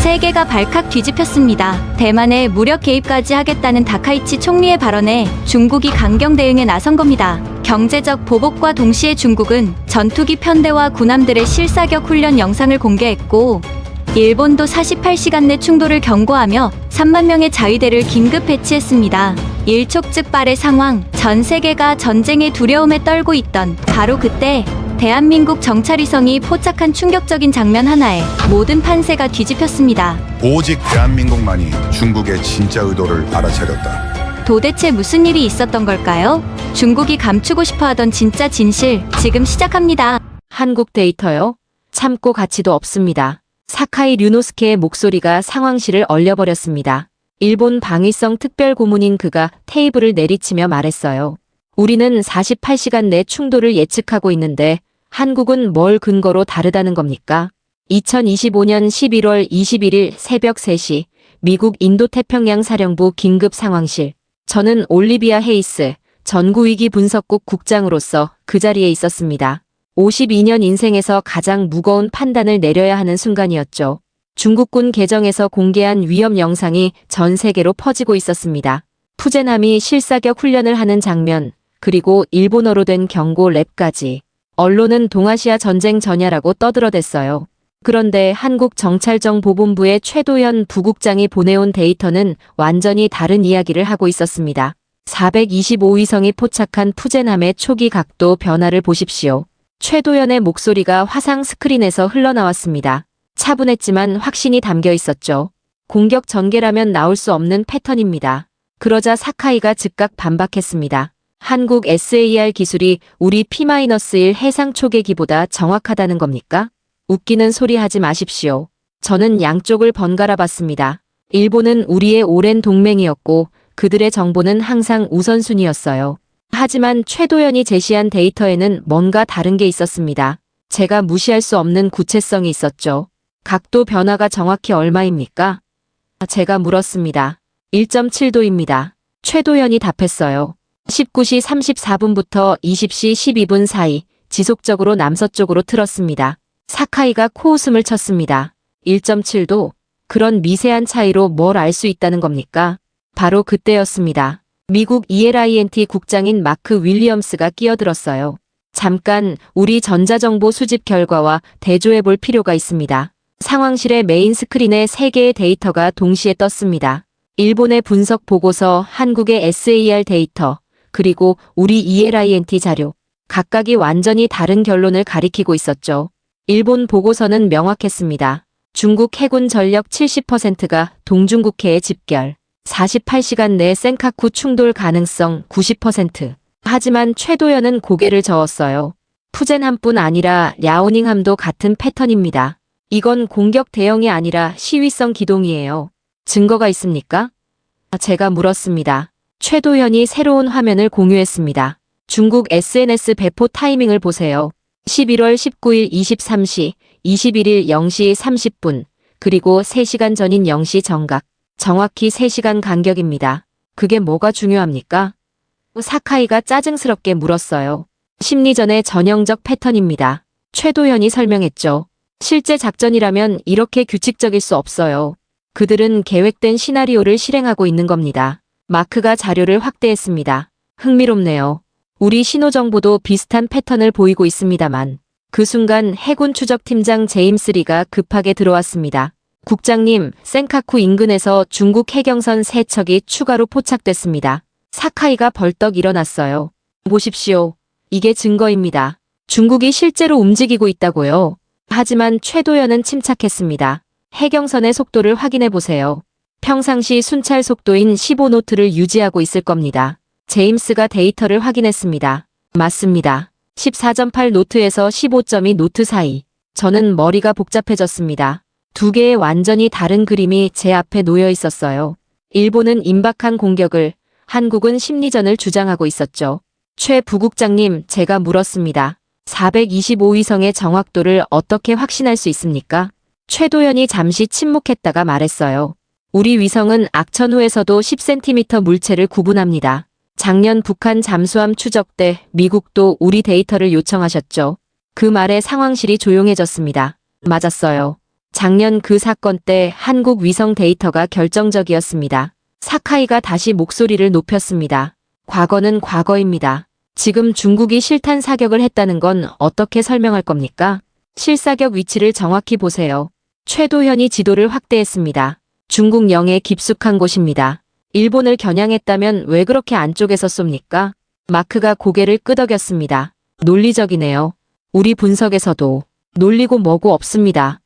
세계가 발칵 뒤집혔습니다. 대만에 무력 개입까지 하겠다는 다카이치 총리의 발언에 중국이 강경 대응에 나선 겁니다. 경제적 보복과 동시에 중국은 전투기 편대와 군함들의 실사격 훈련 영상을 공개했고, 일본도 48시간 내 충돌을 경고하며 3만 명의 자위대를 긴급 배치했습니다. 일촉즉발의 상황, 전 세계가 전쟁의 두려움에 떨고 있던 바로 그때 대한민국 정찰위성이 포착한 충격적인 장면 하나에 모든 판세가 뒤집혔습니다. 오직 대한민국만이 중국의 진짜 의도를 알아차렸다. 도대체 무슨 일이 있었던 걸까요? 중국이 감추고 싶어하던 진짜 진실, 지금 시작합니다. 한국 데이터요? 참고 가치도 없습니다. 사카이 류노스케의 목소리가 상황실을 얼려버렸습니다. 일본 방위성 특별고문인 그가 테이블을 내리치며 말했어요. 우리는 48시간 내 충돌을 예측하고 있는데 한국은 뭘 근거로 다르다는 겁니까? 2025년 11월 21일 새벽 3시 미국 인도태평양 사령부 긴급 상황실. 저는 올리비아 헤이스 전구위기 분석국 국장으로서 그 자리에 있었습니다. 52년 인생에서 가장 무거운 판단을 내려야 하는 순간이었죠. 중국군 계정에서 공개한 위험 영상이 전 세계로 퍼지고 있었습니다. 푸젠함이 실사격 훈련을 하는 장면, 그리고 일본어로 된 경고 랩까지. 언론은 동아시아 전쟁 전야라고 떠들어댔어요. 그런데 한국정찰정보본부의 최도현 부국장이 보내온 데이터는 완전히 다른 이야기를 하고 있었습니다. 425위성이 포착한 푸젠함의 초기 각도 변화를 보십시오. 최도현의 목소리가 화상 스크린에서 흘러나왔습니다. 차분했지만 확신이 담겨 있었죠. 공격 전개라면 나올 수 없는 패턴입니다. 그러자 사카이가 즉각 반박했습니다. 한국 SAR 기술이 우리 P-1 해상 초계기보다 정확하다는 겁니까? 웃기는 소리 하지 마십시오. 저는 양쪽을 번갈아 봤습니다. 일본은 우리의 오랜 동맹이었고 그들의 정보는 항상 우선순위였어요. 하지만 최도현이 제시한 데이터에는 뭔가 다른 게 있었습니다. 제가 무시할 수 없는 구체성이 있었죠. 각도 변화가 정확히 얼마입니까? 제가 물었습니다. 1.7도입니다. 최도현이 답했어요. 19시 34분부터 20시 12분 사이 지속적으로 남서쪽으로 틀었습니다. 사카이가 코웃음을 쳤습니다. 1.7도? 그런 미세한 차이로 뭘 알 수 있다는 겁니까? 바로 그때였습니다. 미국 ELINT 국장인 마크 윌리엄스가 끼어들었어요. 잠깐 우리 전자정보 수집 결과와 대조해 볼 필요가 있습니다. 상황실의 메인 스크린에 3개의 데이터가 동시에 떴습니다. 일본의 분석 보고서, 한국의 SAR 데이터, 그리고 우리 ELINT 자료. 각각이 완전히 다른 결론을 가리키고 있었죠. 일본 보고서는 명확했습니다. 중국 해군 전력 70%가 동중국해에 집결. 48시간 내 센카쿠 충돌 가능성 90%. 하지만 최도현은 고개를 저었어요. 푸젠함뿐 아니라 랴오닝함도 같은 패턴입니다. 이건 공격 대형이 아니라 시위성 기동이에요. 증거가 있습니까? 제가 물었습니다. 최도현이 새로운 화면을 공유했습니다. 중국 SNS 배포 타이밍을 보세요. 11월 19일 23시, 21일 0시 30분, 그리고 3시간 전인 0시 정각. 정확히 3시간 간격입니다. 그게 뭐가 중요합니까? 사카이가 짜증스럽게 물었어요. 심리전의 전형적 패턴입니다. 최도현이 설명했죠. 실제 작전이라면 이렇게 규칙적일 수 없어요. 그들은 계획된 시나리오를 실행하고 있는 겁니다. 마크가 자료를 확대했습니다. 흥미롭네요. 우리 신호정보도 비슷한 패턴을 보이고 있습니다만. 그 순간 해군 추적팀장 제임스 리가 급하게 들어왔습니다. 국장님, 센카쿠 인근에서 중국 해경선 3척이 추가로 포착됐습니다. 사카이가 벌떡 일어났어요. 보십시오. 이게 증거입니다. 중국이 실제로 움직이고 있다고요. 하지만 최도현은 침착했습니다. 해경선의 속도를 확인해 보세요. 평상시 순찰 속도인 15노트를 유지하고 있을 겁니다. 제임스가 데이터를 확인했습니다. 맞습니다. 14.8노트에서 15.2노트 사이. 저는 머리가 복잡해졌습니다. 두 개의 완전히 다른 그림이 제 앞에 놓여 있었어요. 일본은 임박한 공격을, 한국은 심리전을 주장하고 있었죠. 최 부국장님, 제가 물었습니다. 425위성의 정확도를 어떻게 확신할 수 있습니까? 최도현이 잠시 침묵했다가 말했어요. 우리 위성은 악천후에서도 10cm 물체를 구분합니다. 작년 북한 잠수함 추적 때 미국도 우리 데이터를 요청하셨죠. 그 말에 상황실이 조용해졌습니다. 맞았어요. 작년 그 사건 때 한국 위성 데이터가 결정적이었습니다. 사카이가 다시 목소리를 높였습니다. 과거는 과거입니다. 지금 중국이 실탄 사격을 했다는 건 어떻게 설명할 겁니까? 실사격 위치를 정확히 보세요. 최도현이 지도를 확대했습니다. 중국 영해 깊숙한 곳입니다. 일본을 겨냥했다면 왜 그렇게 안쪽에서 쏩니까? 마크가 고개를 끄덕였습니다. 논리적이네요. 우리 분석에서도 놀리고 뭐고 없습니다.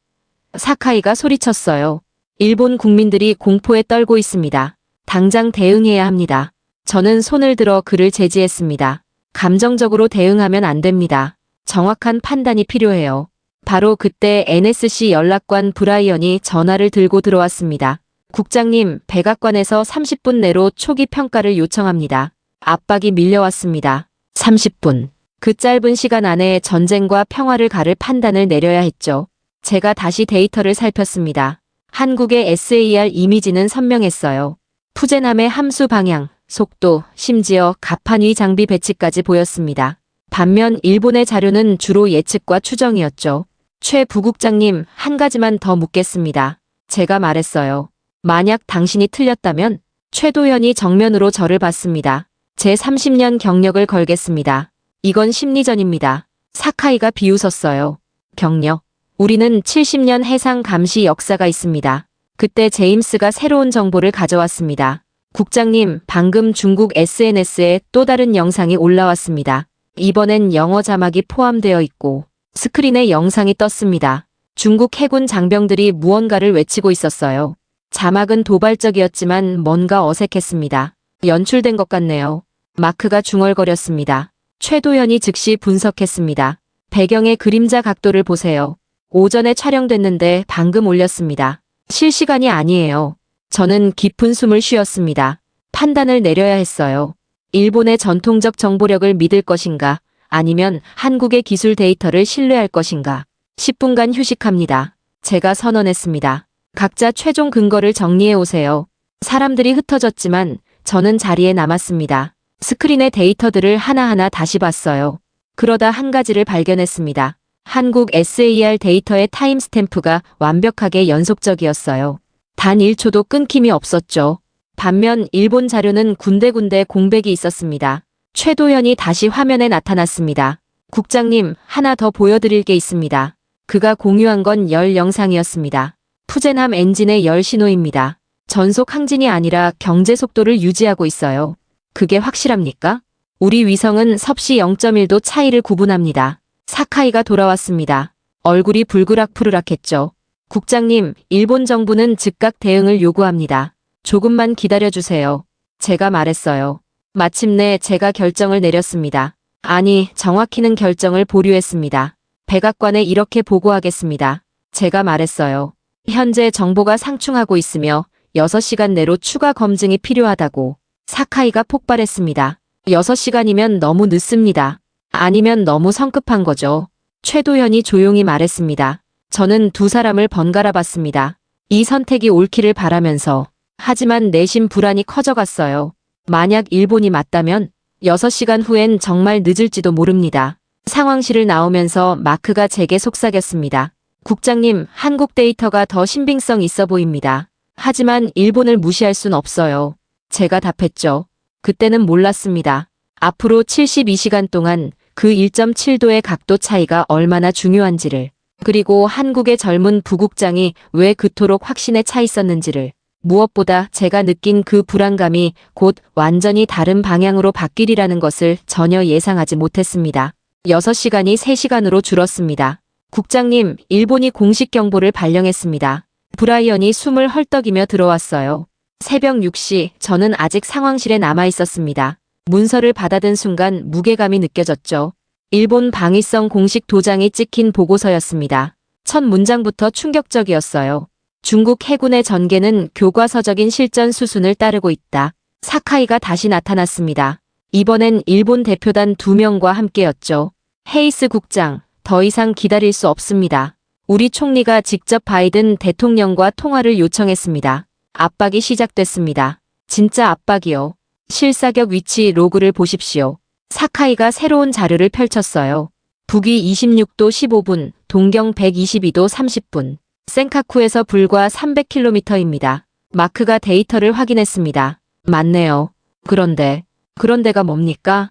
사카이가 소리쳤어요. 일본 국민들이 공포에 떨고 있습니다. 당장 대응해야 합니다. 저는 손을 들어 그를 제지했습니다. 감정적으로 대응하면 안 됩니다. 정확한 판단이 필요해요. 바로 그때 NSC 연락관 브라이언이 전화를 들고 들어왔습니다. 국장님, 백악관에서 30분 내로 초기 평가를 요청합니다. 압박이 밀려왔습니다. 30분. 그 짧은 시간 안에 전쟁과 평화를 가를 판단을 내려야 했죠. 제가 다시 데이터를 살폈습니다. 한국의 SAR 이미지는 선명했어요. 푸젠함의 함수 방향, 속도, 심지어 갑판위 장비 배치까지 보였습니다. 반면 일본의 자료는 주로 예측과 추정이었죠. 최 부국장님, 한 가지만 더 묻겠습니다. 제가 말했어요. 만약 당신이 틀렸다면 최도현이 정면으로 저를 봤습니다. 제 30년 경력을 걸겠습니다. 이건 심리전입니다. 사카이가 비웃었어요. 경력. 우리는 70년 해상 감시 역사가 있습니다. 그때 제임스가 새로운 정보를 가져왔습니다. 국장님, 방금 중국 SNS에 또 다른 영상이 올라왔습니다. 이번엔 영어 자막이 포함되어 있고 스크린에 영상이 떴습니다. 중국 해군 장병들이 무언가를 외치고 있었어요. 자막은 도발적이었지만 뭔가 어색했습니다. 연출된 것 같네요. 마크가 중얼거렸습니다. 최도현이 즉시 분석했습니다. 배경의 그림자 각도를 보세요. 오전에 촬영됐는데 방금 올렸습니다. 실시간이 아니에요. 저는 깊은 숨을 쉬었습니다. 판단을 내려야 했어요. 일본의 전통적 정보력을 믿을 것인가, 아니면 한국의 기술 데이터를 신뢰할 것인가. 10분간 휴식합니다. 제가 선언했습니다. 각자 최종 근거를 정리해 오세요. 사람들이 흩어졌지만 저는 자리에 남았습니다. 스크린의 데이터들을 하나하나 다시 봤어요. 그러다 한 가지를 발견했습니다. 한국 SAR 데이터의 타임스탬프가 완벽하게 연속적이었어요. 단 1초도 끊김이 없었죠. 반면 일본 자료는 군데군데 공백이 있었습니다. 최도현이 다시 화면에 나타났습니다. 국장님, 하나 더 보여드릴 게 있습니다. 그가 공유한 건 열 영상이었습니다. 푸젠함 엔진의 열 신호입니다. 전속 항진이 아니라 경제 속도를 유지하고 있어요. 그게 확실합니까? 우리 위성은 섭씨 0.1도 차이를 구분합니다. 사카이가 돌아왔습니다. 얼굴이 불그락푸르락했죠. 국장님, 일본 정부는 즉각 대응을 요구합니다. 조금만 기다려주세요. 제가 말했어요. 마침내 제가 결정을 내렸습니다. 아니, 정확히는 결정을 보류했습니다. 백악관에 이렇게 보고하겠습니다. 제가 말했어요. 현재 정보가 상충하고 있으며 6시간 내로 추가 검증이 필요하다고. 사카이가 폭발했습니다. 6시간이면 너무 늦습니다. 아니면 너무 성급한 거죠. 최도현이 조용히 말했습니다. 저는 두 사람을 번갈아 봤습니다. 이 선택이 옳기를 바라면서. 하지만 내심 불안이 커져갔어요. 만약 일본이 맞다면 6시간 후엔 정말 늦을지도 모릅니다. 상황실을 나오면서 마크가 제게 속삭였습니다. 국장님, 한국 데이터가 더 신빙성 있어 보입니다. 하지만 일본을 무시할 순 없어요. 제가 답했죠. 그때는 몰랐습니다. 앞으로 72시간 동안 그 1.7도의 각도 차이가 얼마나 중요한지를, 그리고 한국의 젊은 부국장이 왜 그토록 확신에 차 있었는지를, 무엇보다 제가 느낀 그 불안감이 곧 완전히 다른 방향으로 바뀌리라는 것을 전혀 예상하지 못했습니다. 6시간이 3시간으로 줄었습니다. 국장님, 일본이 공식 경보를 발령했습니다. 브라이언이 숨을 헐떡이며 들어왔어요. 새벽 6시, 저는 아직 상황실에 남아 있었습니다. 문서를 받아든 순간 무게감이 느껴졌죠. 일본 방위성 공식 도장이 찍힌 보고서였습니다. 첫 문장부터 충격적이었어요. 중국 해군의 전개는 교과서적인 실전 수순을 따르고 있다. 사카이가 다시 나타났습니다. 이번엔 일본 대표단 2명과 함께였죠. 헤이스 국장, 더 이상 기다릴 수 없습니다. 우리 총리가 직접 바이든 대통령과 통화를 요청했습니다. 압박이 시작됐습니다. 진짜 압박이요. 실사격 위치 로그를 보십시오. 사카이가 새로운 자료를 펼쳤어요. 북위 26도 15분, 동경 122도 30분. 센카쿠에서 불과 300km입니다. 마크가 데이터를 확인했습니다. 맞네요. 그런데가 뭡니까?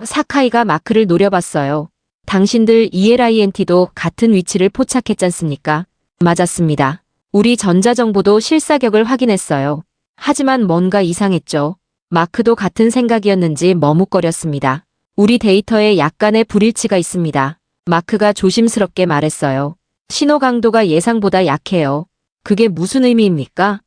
사카이가 마크를 노려봤어요. 당신들 ELINT도 같은 위치를 포착했잖습니까? 맞았습니다. 우리 전자정보도 실사격을 확인했어요. 하지만 뭔가 이상했죠. 마크도 같은 생각이었는지 머뭇거렸습니다. 우리 데이터에 약간의 불일치가 있습니다. 마크가 조심스럽게 말했어요. 신호 강도가 예상보다 약해요. 그게 무슨 의미입니까?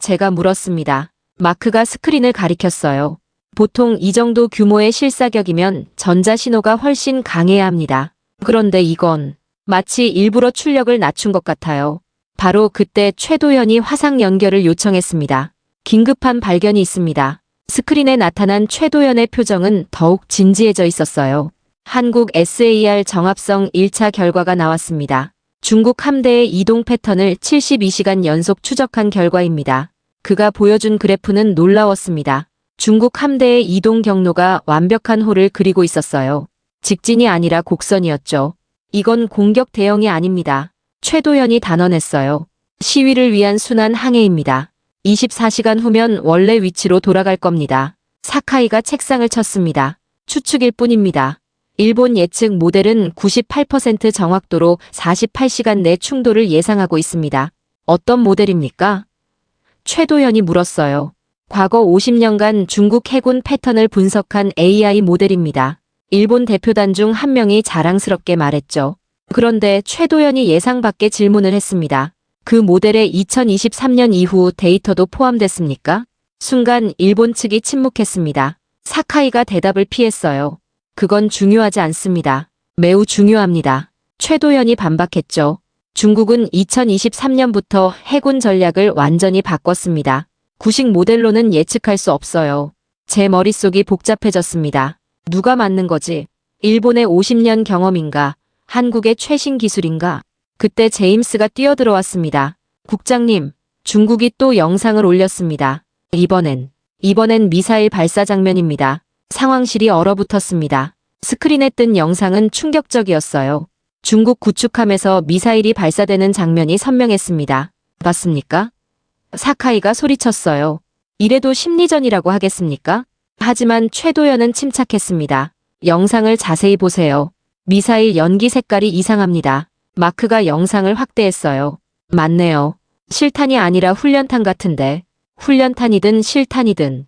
제가 물었습니다. 마크가 스크린을 가리켰어요. 보통 이 정도 규모의 실사격이면 전자신호가 훨씬 강해야 합니다. 그런데 이건 마치 일부러 출력을 낮춘 것 같아요. 바로 그때 최도현이 화상 연결을 요청했습니다. 긴급한 발견이 있습니다. 스크린에 나타난 최도현의 표정은 더욱 진지해져 있었어요. 한국 SAR 정합성 1차 결과가 나왔습니다. 중국 함대의 이동 패턴을 72시간 연속 추적한 결과입니다. 그가 보여준 그래프는 놀라웠습니다. 중국 함대의 이동 경로가 완벽한 호를 그리고 있었어요. 직진이 아니라 곡선이었죠. 이건 공격 대응이 아닙니다. 최도현이 단언했어요. 시위를 위한 순환 항해입니다. 24시간 후면 원래 위치로 돌아갈 겁니다. 사카이가 책상을 쳤습니다. 추측일 뿐입니다. 일본 예측 모델은 98% 정확도로 48시간 내 충돌을 예상하고 있습니다. 어떤 모델입니까? 최도현이 물었어요. 과거 50년간 중국 해군 패턴을 분석한 AI 모델입니다. 일본 대표단 중 한 명이 자랑스럽게 말했죠. 그런데 최도현이 예상 밖의 질문을 했습니다. 그 모델에 2023년 이후 데이터도 포함됐습니까? 순간 일본 측이 침묵했습니다. 사카이가 대답을 피했어요. 그건 중요하지 않습니다. 매우 중요합니다. 최도현이 반박했죠. 중국은 2023년부터 해군 전략을 완전히 바꿨습니다. 구식 모델로는 예측할 수 없어요. 제 머릿속이 복잡해졌습니다. 누가 맞는 거지? 일본의 50년 경험인가? 한국의 최신 기술인가? 그때 제임스가 뛰어들어왔습니다. 국장님, 중국이 또 영상을 올렸습니다. 이번엔 미사일 발사 장면입니다. 상황실이 얼어붙었습니다. 스크린에 뜬 영상은 충격적이었어요. 중국 구축함에서 미사일이 발사되는 장면이 선명했습니다. 봤습니까? 사카이가 소리쳤어요. 이래도 심리전이라고 하겠습니까? 하지만 최도현은 침착했습니다. 영상을 자세히 보세요. 미사일 연기 색깔이 이상합니다. 마크가 영상을 확대했어요. 맞네요. 실탄이 아니라 훈련탄 같은데. 훈련탄이든 실탄이든.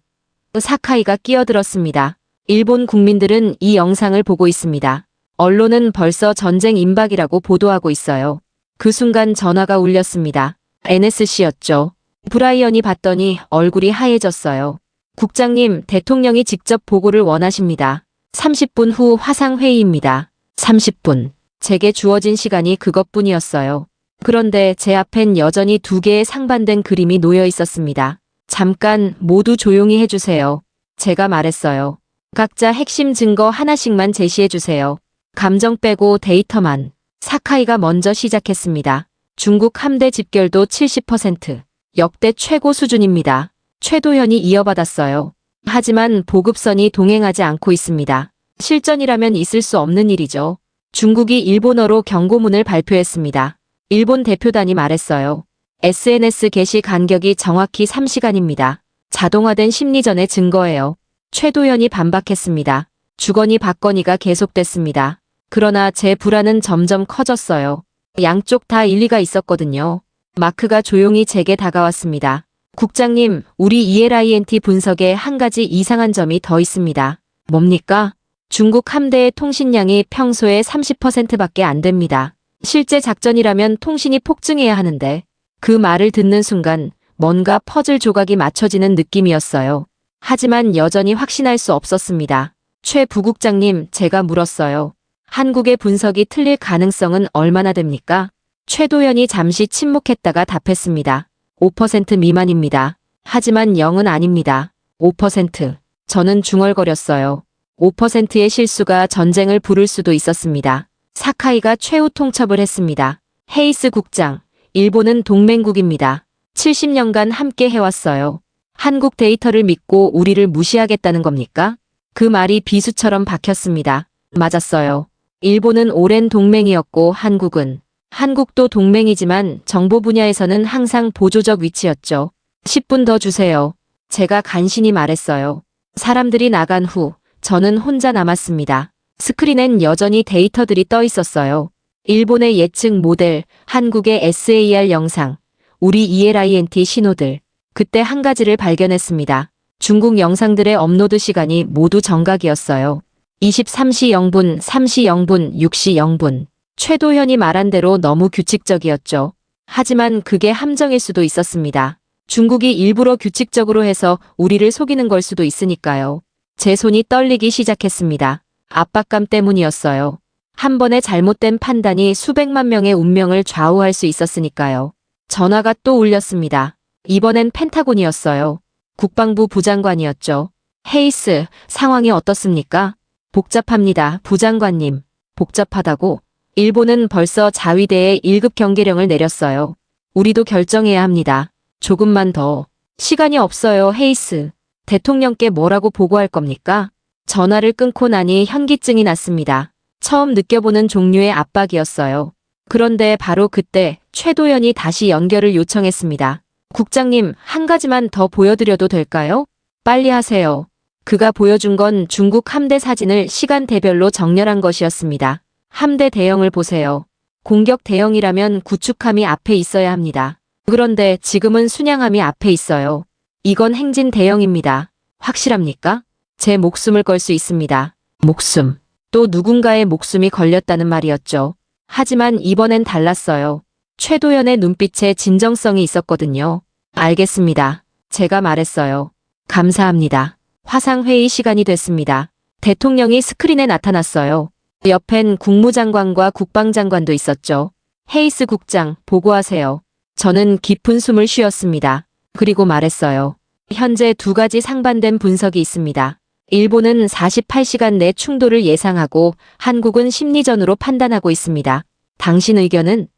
사카이가 끼어들었습니다. 일본 국민들은 이 영상을 보고 있습니다. 언론은 벌써 전쟁 임박이라고 보도하고 있어요. 그 순간 전화가 울렸습니다. NSC였죠. 브라이언이 봤더니 얼굴이 하얘졌어요. 국장님, 대통령이 직접 보고를 원하십니다. 30분 후 화상회의입니다. 30분. 제게 주어진 시간이 그것뿐이었어요. 그런데 제 앞엔 여전히 두 개의 상반된 그림이 놓여 있었습니다. 잠깐 모두 조용히 해주세요. 제가 말했어요. 각자 핵심 증거 하나씩만 제시해주세요. 감정 빼고 데이터만. 사카이가 먼저 시작했습니다. 중국 함대 집결도 70%. 역대 최고 수준입니다. 최도현이 이어받았어요. 하지만 보급선이 동행하지 않고 있습니다. 실전이라면 있을 수 없는 일이죠. 중국이 일본어로 경고문을 발표했습니다. 일본 대표단이 말했어요. SNS 게시 간격이 정확히 3시간입니다. 자동화된 심리전의 증거예요. 최도현이 반박했습니다. 주거니 받거니가 계속됐습니다. 그러나 제 불안은 점점 커졌어요. 양쪽 다 일리가 있었거든요. 마크가 조용히 제게 다가왔습니다. 국장님, 우리 ELINT 분석에 한 가지 이상한 점이 더 있습니다. 뭡니까? 중국 함대의 통신량이 평소의 30%밖에 안 됩니다. 실제 작전이라면 통신이 폭증해야 하는데 그 말을 듣는 순간 뭔가 퍼즐 조각이 맞춰지는 느낌이었어요. 하지만 여전히 확신할 수 없었습니다. 최 부국장님, 제가 물었어요. 한국의 분석이 틀릴 가능성은 얼마나 됩니까? 최도현이 잠시 침묵했다가 답했습니다. 5% 미만입니다. 하지만 0은 아닙니다. 5%. 저는 중얼거렸어요. 5%의 실수가 전쟁을 부를 수도 있었습니다. 사카이가 최후 통첩을 했습니다. 헤이스 국장, 일본은 동맹국입니다. 70년간 함께 해왔어요. 한국 데이터를 믿고 우리를 무시하겠다는 겁니까? 그 말이 비수처럼 박혔습니다. 맞았어요. 일본은 오랜 동맹이었고 한국은 한국도 동맹이지만 정보 분야에서는 항상 보조적 위치였죠. 10분 더 주세요. 제가 간신히 말했어요. 사람들이 나간 후 저는 혼자 남았습니다. 스크린엔 여전히 데이터들이 떠 있었어요. 일본의 예측 모델, 한국의 SAR 영상, 우리 ELINT 신호들. 그때 한 가지를 발견했습니다. 중국 영상들의 업로드 시간이 모두 정각이었어요. 23시 0분, 3시 0분, 6시 0분. 최도현이 말한 대로 너무 규칙적이었죠. 하지만 그게 함정일 수도 있었습니다. 중국이 일부러 규칙적으로 해서 우리를 속이는 걸 수도 있으니까요. 제 손이 떨리기 시작했습니다. 압박감 때문이었어요. 한 번의 잘못된 판단이 수백만 명의 운명을 좌우할 수 있었으니까요. 전화가 또 울렸습니다. 이번엔 펜타곤이었어요. 국방부 부장관이었죠. 헤이스, 상황이 어떻습니까? 복잡합니다, 부장관님. 복잡하다고? 일본은 벌써 자위대에 1급 경계령을 내렸어요. 우리도 결정해야 합니다. 조금만 더. 시간이 없어요, 헤이스. 대통령께 뭐라고 보고할 겁니까? 전화를 끊고 나니 현기증이 났습니다. 처음 느껴보는 종류의 압박이었어요. 그런데 바로 그때 최도연이 다시 연결을 요청했습니다. 국장님, 한 가지만 더 보여드려도 될까요? 빨리 하세요. 그가 보여준 건 중국 함대 사진을 시간대별로 정렬한 것이었습니다. 함대 대형을 보세요. 공격 대형이라면 구축함이 앞에 있어야 합니다. 그런데 지금은 순양함이 앞에 있어요. 이건 행진 대형입니다. 확실합니까? 제 목숨을 걸 수 있습니다. 목숨. 또 누군가의 목숨이 걸렸다는 말이었죠. 하지만 이번엔 달랐어요. 최도연의 눈빛에 진정성이 있었거든요. 알겠습니다. 제가 말했어요. 감사합니다. 화상회의 시간이 됐습니다. 대통령이 스크린에 나타났어요. 옆엔 국무장관과 국방장관도 있었죠. 헤이스 국장, 보고하세요. 저는 깊은 숨을 쉬었습니다. 그리고 말했어요. 현재 두 가지 상반된 분석이 있습니다. 일본은 48시간 내 충돌을 예상하고 한국은 심리전으로 판단하고 있습니다. 당신 의견은?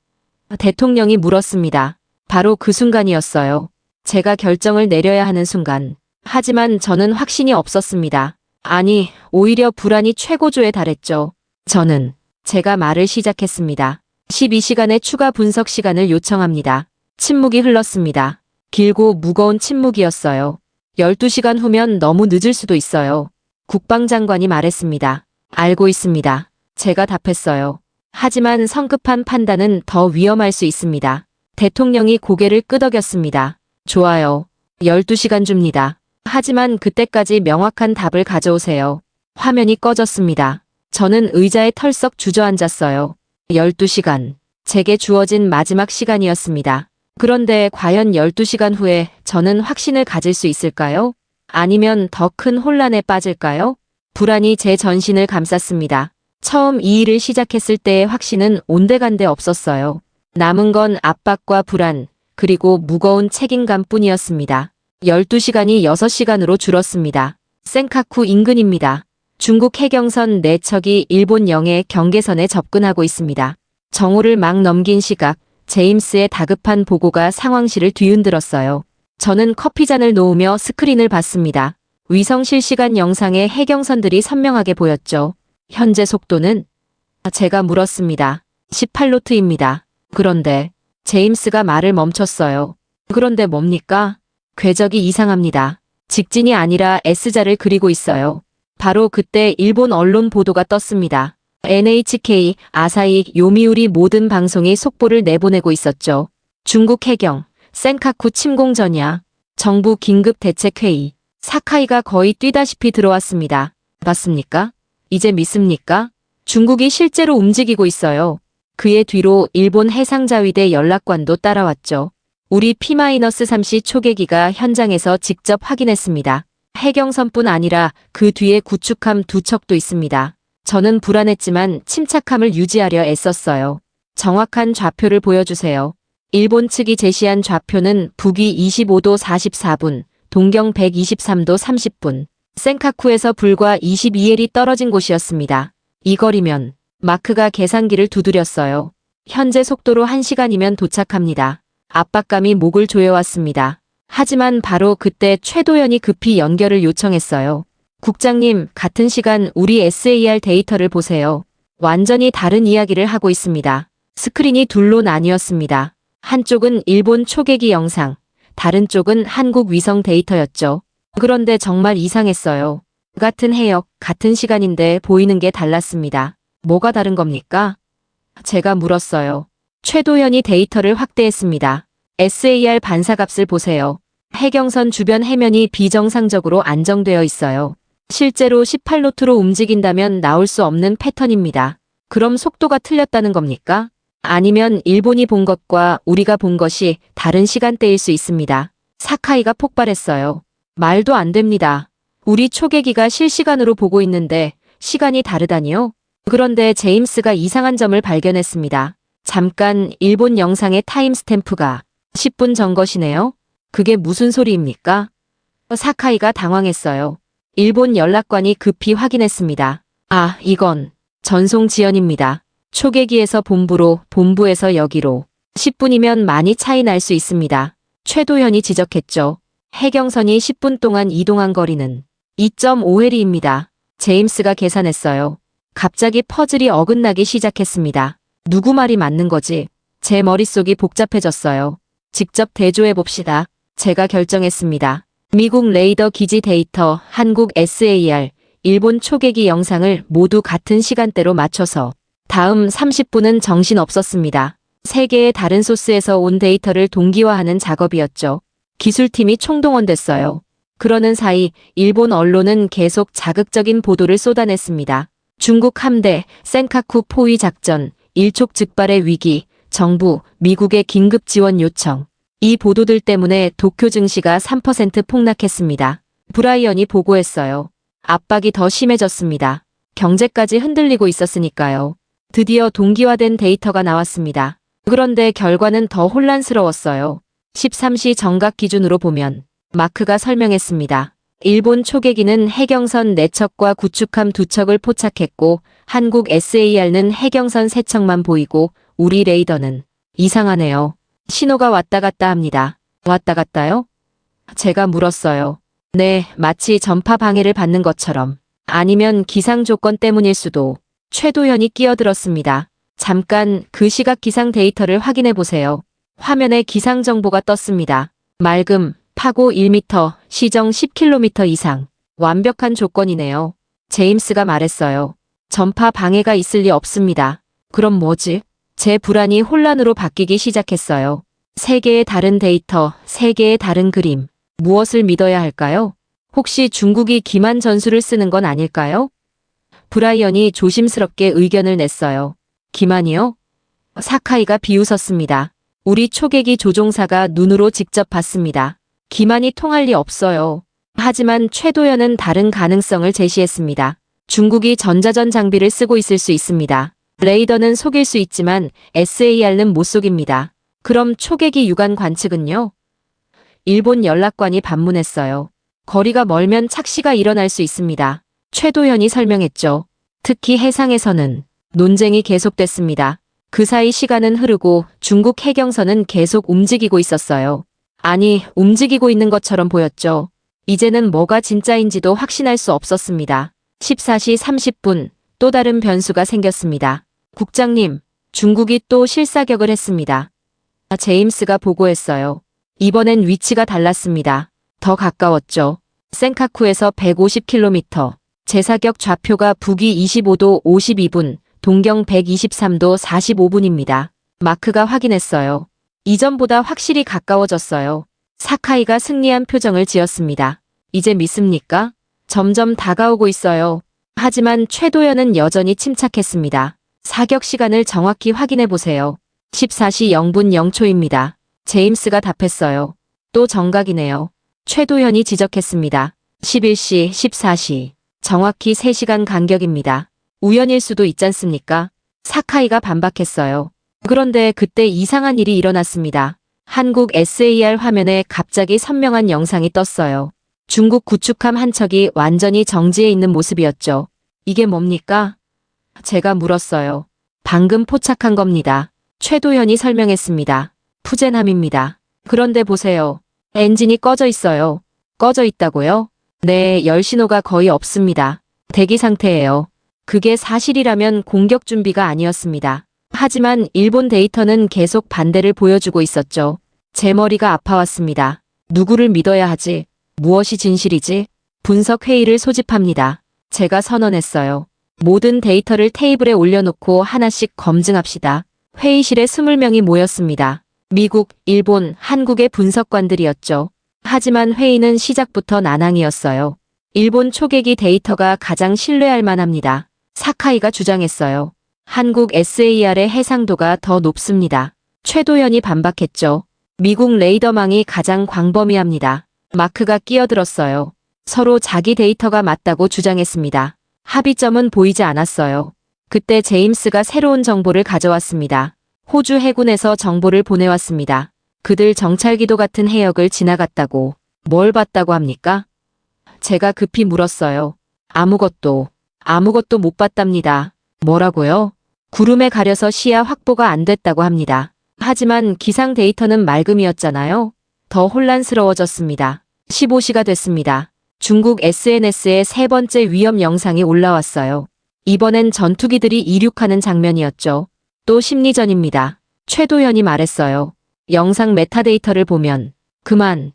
대통령이 물었습니다. 바로 그 순간이었어요. 제가 결정을 내려야 하는 순간. 하지만 저는 확신이 없었습니다. 아니, 오히려 불안이 최고조에 달했죠. 저는 제가 말을 시작했습니다. 12시간의 추가 분석 시간을 요청합니다. 침묵이 흘렀습니다. 길고 무거운 침묵이었어요. 12시간 후면 너무 늦을 수도 있어요. 국방장관이 말했습니다. 알고 있습니다. 제가 답했어요. 하지만 성급한 판단은 더 위험할 수 있습니다. 대통령이 고개를 끄덕였습니다. 좋아요. 12시간 줍니다. 하지만 그때까지 명확한 답을 가져오세요. 화면이 꺼졌습니다. 저는 의자에 털썩 주저앉았어요. 12시간. 제게 주어진 마지막 시간이었습니다. 그런데 과연 12시간 후에 저는 확신을 가질 수 있을까요? 아니면 더 큰 혼란에 빠질까요? 불안이 제 전신을 감쌌습니다. 처음 이 일을 시작했을 때의 확신은 온데간데 없었어요. 남은 건 압박과 불안, 그리고 무거운 책임감 뿐이었습니다. 12시간이 6시간으로 줄었습니다. 센카쿠 인근입니다. 중국 해경선 4척이 일본 영해 경계선에 접근하고 있습니다. 정오를 막 넘긴 시각, 제임스의 다급한 보고가 상황실을 뒤흔들었어요. 저는 커피잔을 놓으며 스크린을 봤습니다. 위성 실시간 영상의 해경선들이 선명하게 보였죠. 현재 속도는? 제가 물었습니다. 18노트입니다. 그런데 제임스가 말을 멈췄어요. 그런데 뭡니까? 궤적이 이상합니다. 직진이 아니라 S자를 그리고 있어요. 바로 그때 일본 언론 보도가 떴습니다. NHK, 아사히, 요미우리 모든 방송이 속보를 내보내고 있었죠. 중국 해경, 센카쿠 침공 전야, 정부 긴급 대책회의. 사카이가 거의 뛰다시피 들어왔습니다. 맞습니까? 이제 믿습니까? 중국이 실제로 움직이고 있어요. 그의 뒤로 일본 해상자위대 연락관도 따라왔죠. 우리 P-3C 초계기가 현장에서 직접 확인했습니다. 해경선뿐 아니라 그 뒤에 구축함 2척도 있습니다. 저는 불안했지만 침착함을 유지하려 애썼어요. 정확한 좌표를 보여주세요. 일본 측이 제시한 좌표는 북위 25도 44분, 동경 123도 30분, 센카쿠에서 불과 22엘이 떨어진 곳이었습니다. 이 거리면 마크가 계산기를 두드렸어요. 현재 속도로 1시간이면 도착합니다. 압박감이 목을 조여왔습니다. 하지만 바로 그때 최도연이 급히 연결을 요청했어요. 국장님, 같은 시간 우리 SAR 데이터를 보세요. 완전히 다른 이야기를 하고 있습니다. 스크린이 둘로 나뉘었습니다. 한쪽은 일본 초계기 영상, 다른 쪽은 한국 위성 데이터였죠. 그런데 정말 이상했어요. 같은 해역, 같은 시간인데 보이는 게 달랐습니다. 뭐가 다른 겁니까? 제가 물었어요. 최도현이 데이터를 확대했습니다. SAR 반사값을 보세요. 해경선 주변 해면이 비정상적으로 안정되어 있어요. 실제로 18노트로 움직인다면 나올 수 없는 패턴입니다. 그럼 속도가 틀렸다는 겁니까? 아니면 일본이 본 것과 우리가 본 것이 다른 시간대일 수 있습니다. 사카이가 폭발했어요. 말도 안 됩니다. 우리 초계기가 실시간으로 보고 있는데 시간이 다르다니요? 그런데 제임스가 이상한 점을 발견했습니다. 잠깐 일본 영상의 타임스탬프가 10분 전 것이네요. 그게 무슨 소리입니까? 사카이가 당황했어요. 일본 연락관이 급히 확인했습니다. 아, 이건 전송 지연입니다. 초계기에서 본부로, 본부에서 여기로. 10분이면 많이 차이 날 수 있습니다. 최도현이 지적했죠. 해경선이 10분 동안 이동한 거리는 2.5해리입니다. 제임스가 계산했어요. 갑자기 퍼즐이 어긋나기 시작했습니다. 누구 말이 맞는 거지? 제 머릿속이 복잡해졌어요. 직접 대조해 봅시다. 제가 결정했습니다. 미국 레이더 기지 데이터, 한국 SAR, 일본 초계기 영상을 모두 같은 시간대로 맞춰서 다음 30분은 정신 없었습니다. 세 개의 다른 소스에서 온 데이터를 동기화하는 작업이었죠. 기술팀이 총동원됐어요. 그러는 사이 일본 언론은 계속 자극적인 보도를 쏟아냈습니다. 중국 함대, 센카쿠 포위 작전, 일촉즉발의 위기, 정부, 미국의 긴급 지원 요청. 이 보도들 때문에 도쿄 증시가 3% 폭락했습니다. 브라이언이 보고했어요. 압박이 더 심해졌습니다. 경제까지 흔들리고 있었으니까요. 드디어 동기화된 데이터가 나왔습니다. 그런데 결과는 더 혼란스러웠어요. 13시 정각 기준으로 보면 마크가 설명했습니다. 일본 초계기는 해경선 4척과 구축함 2척을 포착했고 한국 SAR는 해경선 3척만 보이고 우리 레이더는 이상하네요. 신호가 왔다 갔다 합니다. 왔다 갔다요? 제가 물었어요. 네, 마치 전파 방해를 받는 것처럼. 아니면 기상 조건 때문일 수도. 최도현이 끼어들었습니다. 잠깐 그 시각 기상 데이터를 확인해 보세요. 화면에 기상 정보가 떴습니다. 맑음, 파고 1m, 시정 10km 이상. 완벽한 조건이네요. 제임스가 말했어요. 전파 방해가 있을 리 없습니다. 그럼 뭐지? 제 불안이 혼란으로 바뀌기 시작했어요. 3개의 다른 데이터, 3개의 다른 그림. 무엇을 믿어야 할까요? 혹시 중국이 기만 전술을 쓰는 건 아닐까요? 브라이언이 조심스럽게 의견을 냈어요. 기만이요? 사카이가 비웃었습니다. 우리 초계기 조종사가 눈으로 직접 봤습니다. 기만이 통할 리 없어요. 하지만 최도현은 다른 가능성을 제시했습니다. 중국이 전자전 장비를 쓰고 있을 수 있습니다. 레이더는 속일 수 있지만 SAR는 못 속입니다. 그럼 초계기 유관 관측은요? 일본 연락관이 반문했어요. 거리가 멀면 착시가 일어날 수 있습니다. 최도현이 설명했죠. 특히 해상에서는 논쟁이 계속됐습니다. 그 사이 시간은 흐르고 중국 해경선은 계속 움직이고 있었어요. 아니, 움직이고 있는 것처럼 보였죠. 이제는 뭐가 진짜인지도 확신할 수 없었습니다. 14시 30분, 또 다른 변수가 생겼습니다. 국장님, 중국이 또 실사격을 했습니다. 제임스가 보고했어요. 이번엔 위치가 달랐습니다. 더 가까웠죠. 센카쿠에서 150km, 제사격 좌표가 북위 25도 52분, 동경 123도 45분입니다. 마크가 확인했어요. 이전보다 확실히 가까워졌어요. 사카이가 승리한 표정을 지었습니다. 이제 믿습니까? 점점 다가오고 있어요. 하지만 최도현은 여전히 침착했습니다. 사격 시간을 정확히 확인해 보세요. 14시 0분 0초입니다. 제임스가 답했어요. 또 정각이네요. 최도현이 지적했습니다. 11시, 14시. 정확히 3시간 간격입니다. 우연일 수도 있잖습니까? 사카이가 반박했어요. 그런데 그때 이상한 일이 일어났습니다. 한국 SAR 화면에 갑자기 선명한 영상이 떴어요. 중국 구축함 한 척이 완전히 정지해 있는 모습이었죠. 이게 뭡니까? 제가 물었어요. 방금 포착한 겁니다. 최도현이 설명했습니다. 푸젠함입니다. 그런데 보세요. 엔진이 꺼져 있어요. 꺼져 있다고요? 네, 열 신호가 거의 없습니다. 대기 상태예요. 그게 사실이라면 공격 준비가 아니었습니다. 하지만 일본 데이터는 계속 반대를 보여주고 있었죠. 제 머리가 아파왔습니다. 누구를 믿어야 하지? 무엇이 진실이지? 분석 회의를 소집합니다. 제가 선언했어요. 모든 데이터를 테이블에 올려놓고 하나씩 검증합시다. 회의실에 20명이 모였습니다. 미국, 일본, 한국의 분석관들이었죠. 하지만 회의는 시작부터 난항이었어요. 일본 초계기 데이터가 가장 신뢰할 만합니다. 사카이가 주장했어요. 한국 SAR의 해상도가 더 높습니다. 최도현이 반박했죠. 미국 레이더망이 가장 광범위합니다. 마크가 끼어들었어요. 서로 자기 데이터가 맞다고 주장했습니다. 합의점은 보이지 않았어요. 그때 제임스가 새로운 정보를 가져왔습니다. 호주 해군에서 정보를 보내왔습니다. 그들 정찰기도 같은 해역을 지나갔다고. 뭘 봤다고 합니까? 제가 급히 물었어요. 아무것도 못 봤답니다. 뭐라고요? 구름에 가려서 시야 확보가 안 됐다고 합니다. 하지만 기상 데이터는 맑음이었잖아요. 더 혼란스러워졌습니다. 15시가 됐습니다. 중국 SNS에 세 번째 위험 영상이 올라왔어요. 이번엔 전투기들이 이륙하는 장면이었죠. 또 심리전입니다. 최도현이 말했어요. 영상 메타데이터를 보면 그만.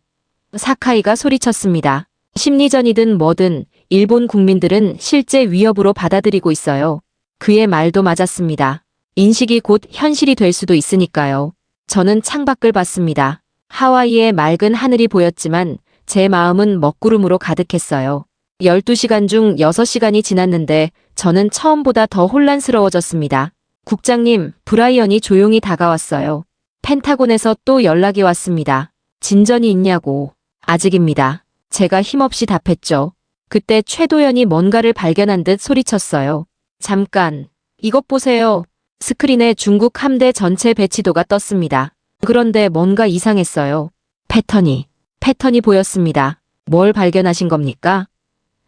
사카이가 소리쳤습니다. 심리전이든 뭐든 일본 국민들은 실제 위협으로 받아들이고 있어요. 그의 말도 맞았습니다. 인식이 곧 현실이 될 수도 있으니까요. 저는 창밖을 봤습니다. 하와이의 맑은 하늘이 보였지만 제 마음은 먹구름으로 가득했어요. 12시간 중 6시간이 지났는데 저는 처음보다 더 혼란스러워졌습니다. 국장님, 브라이언이 조용히 다가왔어요. 펜타곤에서 또 연락이 왔습니다. 진전이 있냐고. 아직입니다. 제가 힘없이 답했죠. 그때 최도현이 뭔가를 발견한 듯 소리쳤어요. 잠깐, 이것 보세요. 스크린에 중국 함대 전체 배치도가 떴습니다. 그런데 뭔가 이상했어요. 패턴이 보였습니다. 뭘 발견하신 겁니까?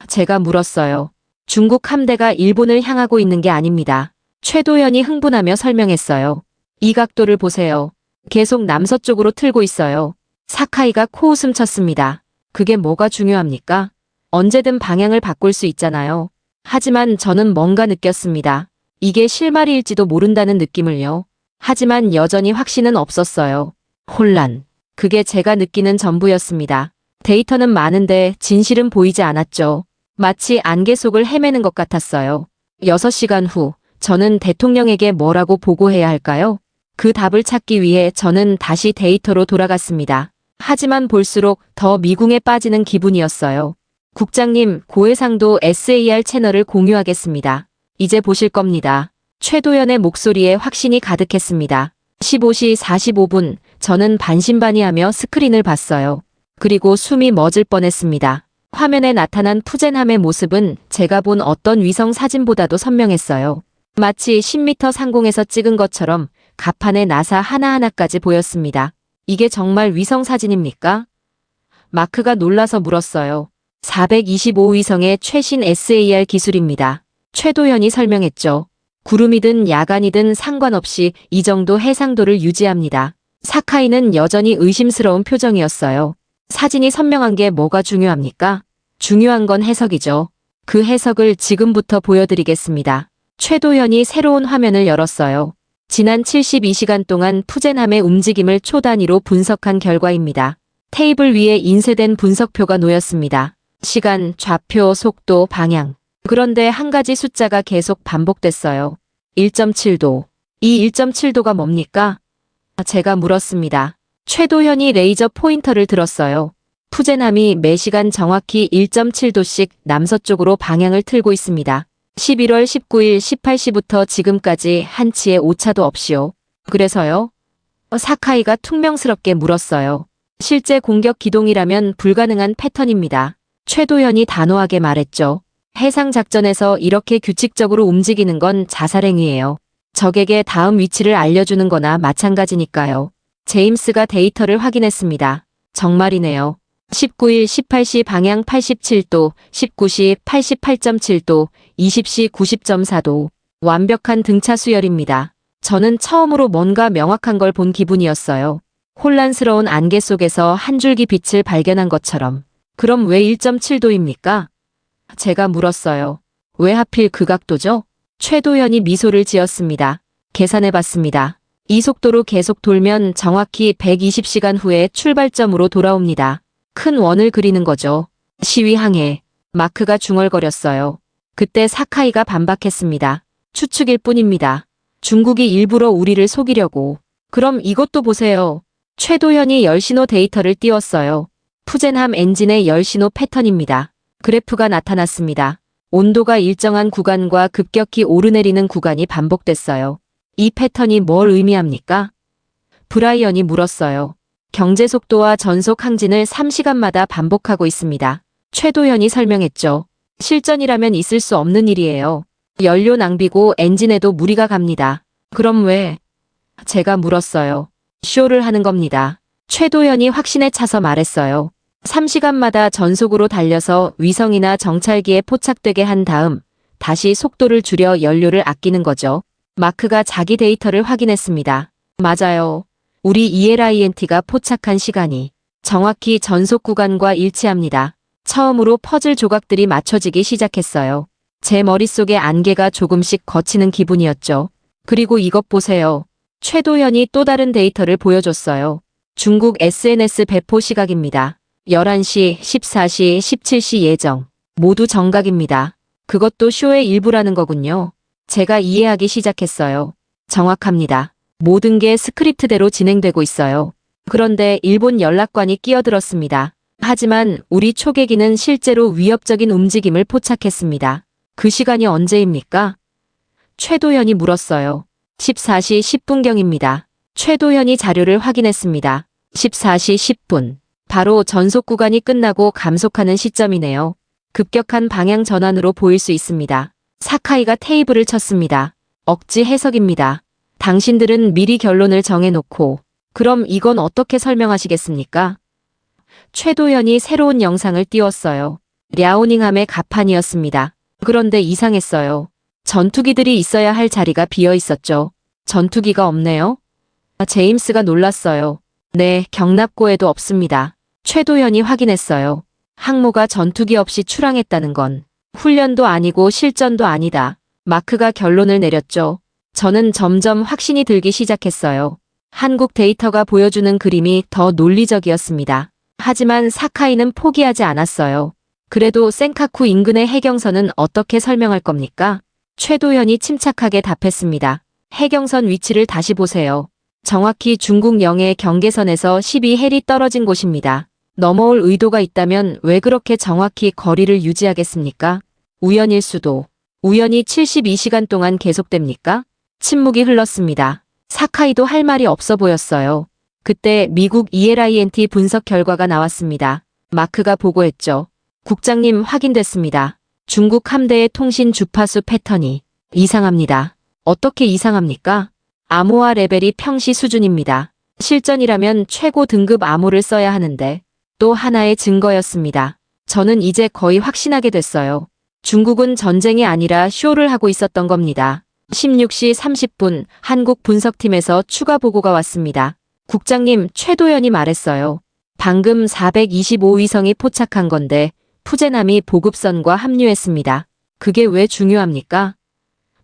제가 물었어요. 중국 함대가 일본을 향하고 있는 게 아닙니다. 최도현이 흥분하며 설명했어요. 이 각도를 보세요. 계속 남서쪽으로 틀고 있어요. 사카이가 코웃음 쳤습니다. 그게 뭐가 중요합니까? 언제든 방향을 바꿀 수 있잖아요. 하지만 저는 뭔가 느꼈습니다. 이게 실마리일지도 모른다는 느낌을요. 하지만 여전히 확신은 없었어요. 혼란. 그게 제가 느끼는 전부였습니다. 데이터는 많은데 진실은 보이지 않았죠. 마치 안개 속을 헤매는 것 같았어요. 6시간 후, 저는 대통령에게 뭐라고 보고해야 할까요? 그 답을 찾기 위해 저는 다시 데이터로 돌아갔습니다. 하지만 볼수록 더 미궁에 빠지는 기분이었어요. 국장님, 고해상도 SAR 채널을 공유하겠습니다. 이제 보실 겁니다. 최도연의 목소리에 확신이 가득했습니다. 15시 45분, 저는 반신반의하며 스크린을 봤어요. 그리고 숨이 멎을 뻔했습니다. 화면에 나타난 푸젠함의 모습은 제가 본 어떤 위성 사진보다도 선명했어요. 마치 10m 상공에서 찍은 것처럼 갑판의 나사 하나하나까지 보였습니다. 이게 정말 위성 사진입니까? 마크가 놀라서 물었어요. 425위성의 최신 SAR 기술입니다. 최도현이 설명했죠. 구름이든 야간이든 상관없이 이 정도 해상도를 유지합니다. 사카이는 여전히 의심스러운 표정이었어요. 사진이 선명한 게 뭐가 중요합니까? 중요한 건 해석이죠. 그 해석을 지금부터 보여드리겠습니다. 최도현이 새로운 화면을 열었어요. 지난 72시간 동안 푸젠함의 움직임을 초 단위로 분석한 결과입니다. 테이블 위에 인쇄된 분석표가 놓였습니다. 시간, 좌표, 속도, 방향. 그런데 한 가지 숫자가 계속 반복됐어요. 1.7도. 이 1.7도가 뭡니까? 제가 물었습니다. 최도현이 레이저 포인터를 들었어요. 푸젠함이 매시간 정확히 1.7도씩 남서쪽으로 방향을 틀고 있습니다. 11월 19일 18시부터 지금까지 한치의 오차도 없이요. 그래서요? 사카이가 퉁명스럽게 물었어요. 실제 공격 기동이라면 불가능한 패턴입니다. 최도현이 단호하게 말했죠. 해상작전에서 이렇게 규칙적으로 움직이는 건 자살행위예요. 적에게 다음 위치를 알려주는 거나 마찬가지니까요. 제임스가 데이터를 확인했습니다. 정말이네요. 19일 18시 방향 87도, 19시 88.7도, 20시 90.4도. 완벽한 등차 수열입니다. 저는 처음으로 뭔가 명확한 걸 본 기분이었어요. 혼란스러운 안개 속에서 한 줄기 빛을 발견한 것처럼. 그럼 왜 1.7도입니까? 제가 물었어요. 왜 하필 그 각도죠? 최도현이 미소를 지었습니다. 계산해 봤습니다. 이 속도로 계속 돌면 정확히 120시간 후에 출발점으로 돌아옵니다. 큰 원을 그리는 거죠. 시위 항해. 마크가 중얼거렸어요. 그때 사카이가 반박했습니다. 추측일 뿐입니다. 중국이 일부러 우리를 속이려고. 그럼 이것도 보세요. 최도현이 열신호 데이터를 띄웠어요. 푸젠함 엔진의 열신호 패턴입니다. 그래프가 나타났습니다. 온도가 일정한 구간과 급격히 오르내리는 구간이 반복됐어요. 이 패턴이 뭘 의미합니까? 브라이언이 물었어요. 경제 속도와 전속 항진을 3시간마다 반복하고 있습니다. 최도현이 설명했죠. 실전이라면 있을 수 없는 일이에요. 연료 낭비고 엔진에도 무리가 갑니다. 그럼 왜? 제가 물었어요. 쇼를 하는 겁니다. 최도현이 확신에 차서 말했어요. 3시간마다 전속으로 달려서 위성이나 정찰기에 포착되게 한 다음 다시 속도를 줄여 연료를 아끼는 거죠. 마크가 자기 데이터를 확인했습니다. 맞아요. 우리 ELINT가 포착한 시간이 정확히 전속 구간과 일치합니다. 처음으로 퍼즐 조각들이 맞춰지기 시작했어요. 제 머릿속에 안개가 조금씩 걷히는 기분이었죠. 그리고 이것 보세요. 최도현이 또 다른 데이터를 보여줬어요. 중국 SNS 배포 시각입니다. 11시, 14시, 17시 예정. 모두 정각입니다. 그것도 쇼의 일부라는 거군요. 제가 이해하기 시작했어요. 정확합니다. 모든 게 스크립트대로 진행되고 있어요. 그런데 일본 연락관이 끼어들었습니다. 하지만 우리 초계기는 실제로 위협적인 움직임을 포착했습니다. 그 시간이 언제입니까? 최도현이 물었어요. 14시 10분경입니다. 최도현이 자료를 확인했습니다. 14시 10분. 바로 전속 구간이 끝나고 감속하는 시점이네요. 급격한 방향 전환으로 보일 수 있습니다. 사카이가 테이블을 쳤습니다. 억지 해석입니다. 당신들은 미리 결론을 정해놓고 그럼 이건 어떻게 설명하시겠습니까? 최도현이 새로운 영상을 띄웠어요. 랴오닝함의 갑판이었습니다. 그런데 이상했어요. 전투기들이 있어야 할 자리가 비어 있었죠. 전투기가 없네요. 제임스가 놀랐어요. 네, 경납고에도 없습니다. 최도현이 확인했어요. 항모가 전투기 없이 출항했다는 건 훈련도 아니고 실전도 아니다. 마크가 결론을 내렸죠. 저는 점점 확신이 들기 시작했어요. 한국 데이터가 보여주는 그림이 더 논리적이었습니다. 하지만 사카이는 포기하지 않았어요. 그래도 센카쿠 인근의 해경선은 어떻게 설명할 겁니까? 최도현이 침착하게 답했습니다. 해경선 위치를 다시 보세요. 정확히 중국 영해 경계선에서 12헬이 떨어진 곳입니다. 넘어올 의도가 있다면 왜 그렇게 정확히 거리를 유지하겠습니까? 우연일 수도. 우연히 72시간 동안 계속됩니까? 침묵이 흘렀습니다. 사카이도 할 말이 없어 보였어요. 그때 미국 ELINT 분석 결과가 나왔습니다. 마크가 보고했죠. 국장님 확인됐습니다. 중국 함대의 통신 주파수 패턴이 이상합니다. 어떻게 이상합니까? 암호화 레벨이 평시 수준입니다. 실전이라면 최고 등급 암호를 써야 하는데 또 하나의 증거였습니다. 저는 이제 거의 확신하게 됐어요. 중국은 전쟁이 아니라 쇼를 하고 있었던 겁니다. 16시 30분 한국 분석팀에서 추가 보고가 왔습니다. 국장님, 최도현이 말했어요. 방금 425위성이 포착한 건데 푸젠함이 보급선과 합류했습니다. 그게 왜 중요합니까?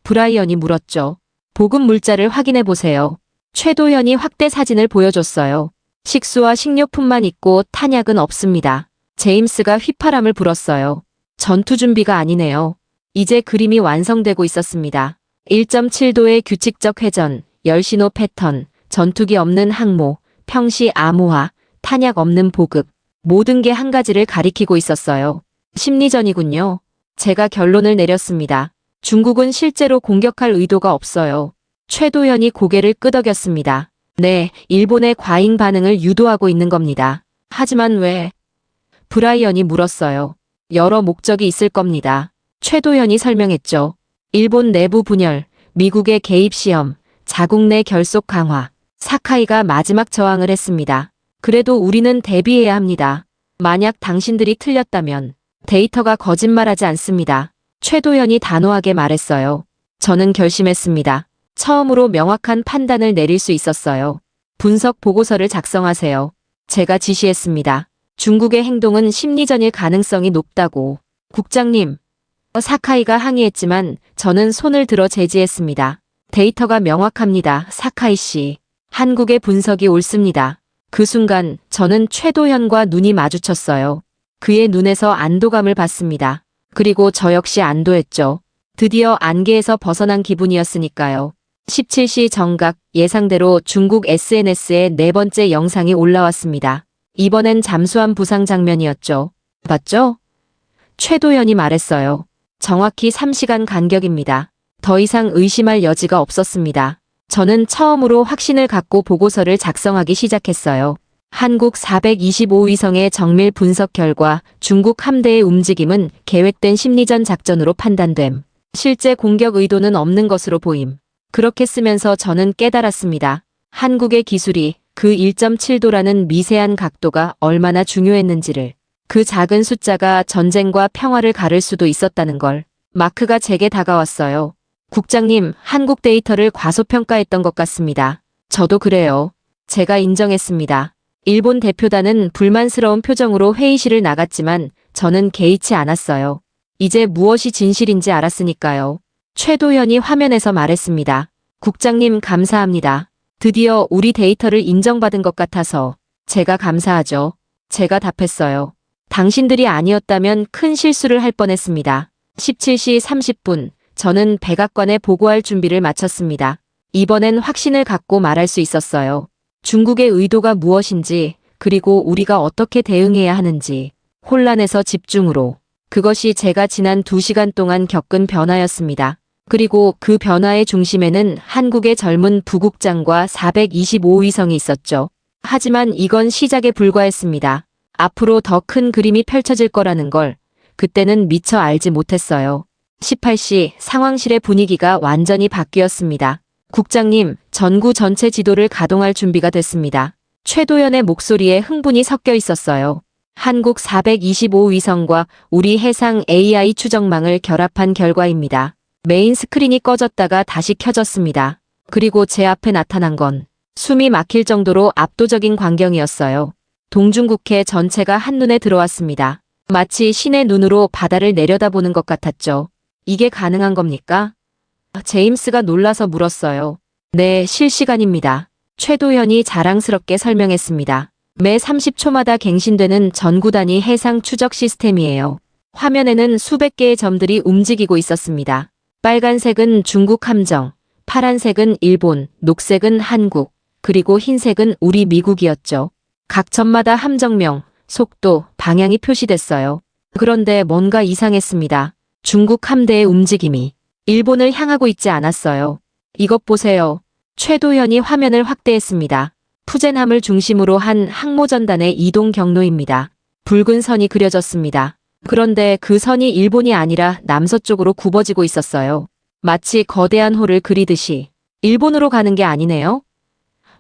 브라이언이 물었죠. 보급 물자를 확인해 보세요. 최도현이 확대 사진을 보여줬어요. 식수와 식료품만 있고 탄약은 없습니다. 제임스가 휘파람을 불었어요. 전투 준비가 아니네요. 이제 그림이 완성되고 있었습니다. 1.7도의 규칙적 회전, 열신호 패턴, 전투기 없는 항모, 평시 암호화, 탄약 없는 보급, 모든 게 한 가지를 가리키고 있었어요. 심리전이군요. 제가 결론을 내렸습니다. 중국은 실제로 공격할 의도가 없어요. 최도현이 고개를 끄덕였습니다. 네, 일본의 과잉 반응을 유도하고 있는 겁니다. 하지만 왜? 브라이언이 물었어요. 여러 목적이 있을 겁니다. 최도현이 설명했죠. 일본 내부 분열, 미국의 개입 시험, 자국 내 결속 강화. 사카이가 마지막 저항을 했습니다. 그래도 우리는 대비해야 합니다. 만약 당신들이 틀렸다면 데이터가 거짓말하지 않습니다. 최도현이 단호하게 말했어요. 저는 결심했습니다. 처음으로 명확한 판단을 내릴 수 있었어요. 분석 보고서를 작성하세요. 제가 지시했습니다. 중국의 행동은 심리전일 가능성이 높다고. 국장님. 사카이가 항의했지만 저는 손을 들어 제지했습니다. 데이터가 명확합니다. 사카이 씨. 한국의 분석이 옳습니다. 그 순간 저는 최도현과 눈이 마주쳤어요. 그의 눈에서 안도감을 봤습니다. 그리고 저 역시 안도했죠. 드디어 안개에서 벗어난 기분이었으니까요. 17시 정각 예상대로 중국 SNS에 네 번째 영상이 올라왔습니다. 이번엔 잠수함 부상 장면이었죠. 봤죠? 최도현이 말했어요. 정확히 3시간 간격입니다. 더 이상 의심할 여지가 없었습니다. 저는 처음으로 확신을 갖고 보고서를 작성하기 시작했어요. 한국 425위성의 정밀 분석 결과 중국 함대의 움직임은 계획된 심리전 작전으로 판단됨. 실제 공격 의도는 없는 것으로 보임. 그렇게 쓰면서 저는 깨달았습니다. 한국의 기술이 그 1.7도라는 미세한 각도가 얼마나 중요했는지를. 그 작은 숫자가 전쟁과 평화를 가를 수도 있었다는 걸. 마크가 제게 다가왔어요. 국장님, 한국 데이터를 과소평가했던 것 같습니다. 저도 그래요. 제가 인정했습니다. 일본 대표단은 불만스러운 표정으로 회의실을 나갔지만 저는 개의치 않았어요. 이제 무엇이 진실인지 알았으니까요. 최도현이 화면에서 말했습니다. 국장님 감사합니다. 드디어 우리 데이터를 인정받은 것 같아서 제가 감사하죠. 제가 답했어요. 당신들이 아니었다면 큰 실수를 할 뻔했습니다. 17시 30분 저는 백악관에 보고할 준비를 마쳤습니다. 이번엔 확신을 갖고 말할 수 있었어요. 중국의 의도가 무엇인지 그리고 우리가 어떻게 대응해야 하는지 혼란에서 집중으로. 그것이 제가 지난 2시간 동안 겪은 변화였습니다. 그리고 그 변화의 중심에는 한국의 젊은 부국장과 425위성이 있었죠. 하지만 이건 시작에 불과했습니다. 앞으로 더 큰 그림이 펼쳐질 거라는 걸 그때는 미처 알지 못했어요. 18시 상황실의 분위기가 완전히 바뀌었습니다. 국장님, 전구 전체 지도를 가동할 준비가 됐습니다. 최도연의 목소리에 흥분이 섞여 있었어요. 한국 425위성과 우리 해상 AI 추적망을 결합한 결과입니다. 메인 스크린이 꺼졌다가 다시 켜졌습니다. 그리고 제 앞에 나타난 건 숨이 막힐 정도로 압도적인 광경이었어요. 동중국해 전체가 한눈에 들어왔습니다. 마치 신의 눈으로 바다를 내려다보는 것 같았죠. 이게 가능한 겁니까? 제임스가 놀라서 물었어요. 네, 실시간입니다. 최도현이 자랑스럽게 설명했습니다. 매 30초마다 갱신되는 전구 단위 해상 추적 시스템이에요. 화면에는 수백 개의 점들이 움직이고 있었습니다. 빨간색은 중국 함정, 파란색은 일본, 녹색은 한국, 그리고 흰색은 우리 미국이었죠. 각 점마다 함정명, 속도, 방향이 표시됐어요. 그런데 뭔가 이상했습니다. 중국 함대의 움직임이 일본을 향하고 있지 않았어요. 이것 보세요. 최도현이 화면을 확대했습니다. 푸젠함을 중심으로 한 항모전단의 이동 경로입니다. 붉은 선이 그려졌습니다. 그런데 그 선이 일본이 아니라 남서쪽으로 굽어지고 있었어요. 마치 거대한 호를 그리듯이. 일본으로 가는 게 아니네요.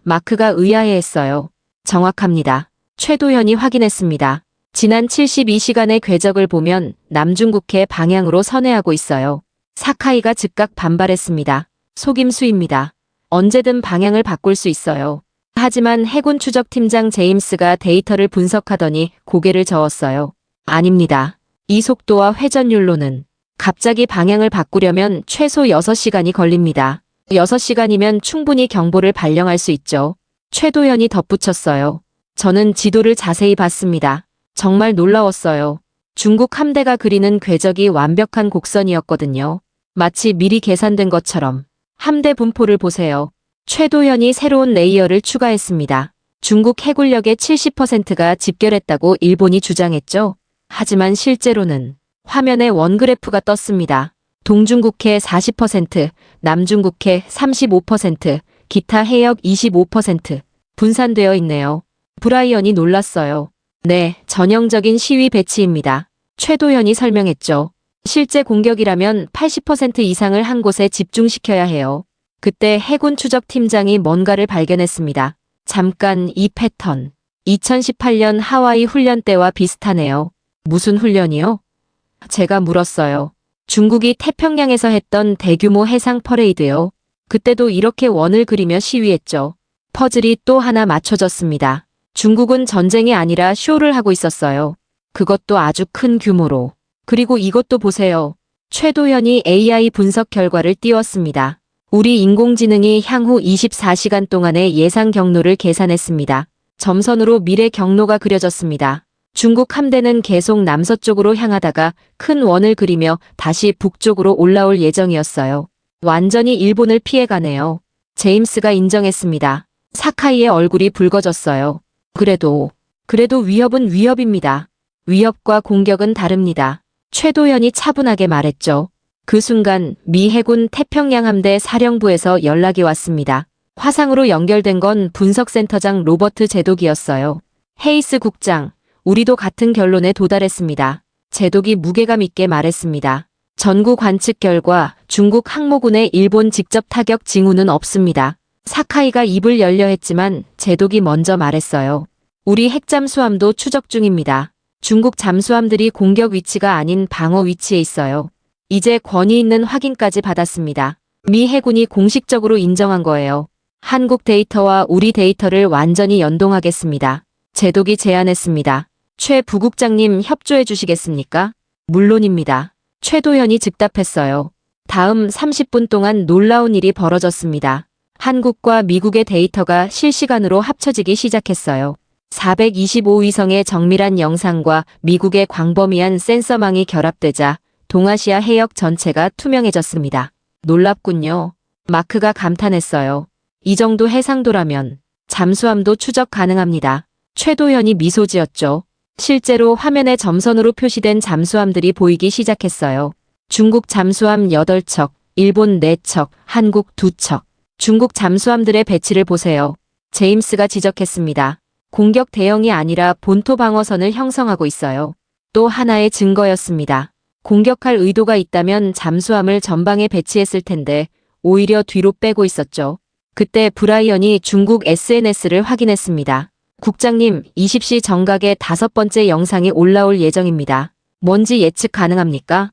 마크가 의아해했어요. 정확합니다. 최도현이 확인했습니다. 지난 72시간의 궤적을 보면 남중국해 방향으로 선회하고 있어요. 사카이가 즉각 반발했습니다. 속임수입니다. 언제든 방향을 바꿀 수 있어요. 하지만 해군 추적팀장 제임스가 데이터를 분석하더니 고개를 저었어요. 아닙니다. 이 속도와 회전율로는 갑자기 방향을 바꾸려면 최소 6시간이 걸립니다. 6시간이면 충분히 경보를 발령할 수 있죠. 최도현이 덧붙였어요. 저는 지도를 자세히 봤습니다. 정말 놀라웠어요. 중국 함대가 그리는 궤적이 완벽한 곡선이었거든요. 마치 미리 계산된 것처럼. 함대 분포를 보세요. 최도현이 새로운 레이어를 추가했습니다. 중국 해군력의 70%가 집결했다고 일본이 주장했죠. 하지만 실제로는 화면에 원그래프가 떴습니다. 동중국해 40%, 남중국해 35%, 기타 해역 25% 분산되어 있네요. 브라이언이 놀랐어요. 네, 전형적인 시위 배치입니다. 최도현이 설명했죠. 실제 공격이라면 80% 이상을 한 곳에 집중시켜야 해요. 그때 해군 추적팀장이 뭔가를 발견했습니다. 잠깐 이 패턴. 2018년 하와이 훈련 때와 비슷하네요. 무슨 훈련이요? 제가 물었어요. 중국이 태평양에서 했던 대규모 해상 퍼레이드요. 그때도 이렇게 원을 그리며 시위했죠. 퍼즐이 또 하나 맞춰졌습니다. 중국은 전쟁이 아니라 쇼를 하고 있었어요. 그것도 아주 큰 규모로. 그리고 이것도 보세요. 최도현이 AI 분석 결과를 띄웠습니다. 우리 인공지능이 향후 24시간 동안의 예상 경로를 계산했습니다. 점선으로 미래 경로가 그려졌습니다. 중국 함대는 계속 남서쪽으로 향하다가 큰 원을 그리며 다시 북쪽으로 올라올 예정이었어요. 완전히 일본을 피해가네요. 제임스가 인정했습니다. 사카이의 얼굴이 붉어졌어요. 그래도 위협은 위협입니다. 위협과 공격은 다릅니다. 최도현이 차분하게 말했죠. 그 순간 미 해군 태평양 함대 사령부에서 연락이 왔습니다. 화상으로 연결된 건 분석센터장 로버트 제독이었어요. 헤이스 국장, 우리도 같은 결론에 도달했습니다. 제독이 무게감 있게 말했습니다. 전구 관측 결과 중국 항모군의 일본 직접 타격 징후는 없습니다. 사카이가 입을 열려 했지만 제독이 먼저 말했어요. 우리 핵잠수함도 추적 중입니다. 중국 잠수함들이 공격 위치가 아닌 방어 위치에 있어요. 이제 권위 있는 확인까지 받았습니다. 미 해군이 공식적으로 인정한 거예요. 한국 데이터와 우리 데이터를 완전히 연동하겠습니다. 제독이 제안했습니다. 최 부국장님 협조해 주시겠습니까? 물론입니다. 최도현이 즉답했어요. 다음 30분 동안 놀라운 일이 벌어졌습니다. 한국과 미국의 데이터가 실시간으로 합쳐지기 시작했어요. 425위성의 정밀한 영상과 미국의 광범위한 센서망이 결합되자 동아시아 해역 전체가 투명해졌습니다. 놀랍군요. 마크가 감탄했어요. 이 정도 해상도라면 잠수함도 추적 가능합니다. 최도현이 미소 지었죠. 실제로 화면에 점선으로 표시된 잠수함들이 보이기 시작했어요. 중국 잠수함 8척, 일본 4척, 한국 2척. 중국 잠수함들의 배치를 보세요. 제임스가 지적했습니다. 공격 대형이 아니라 본토 방어선을 형성하고 있어요. 또 하나의 증거였습니다. 공격할 의도가 있다면 잠수함을 전방에 배치했을 텐데 오히려 뒤로 빼고 있었죠. 그때 브라이언이 중국 SNS를 확인했습니다. 국장님, 20시 정각에 5번째 영상이 올라올 예정입니다. 뭔지 예측 가능합니까?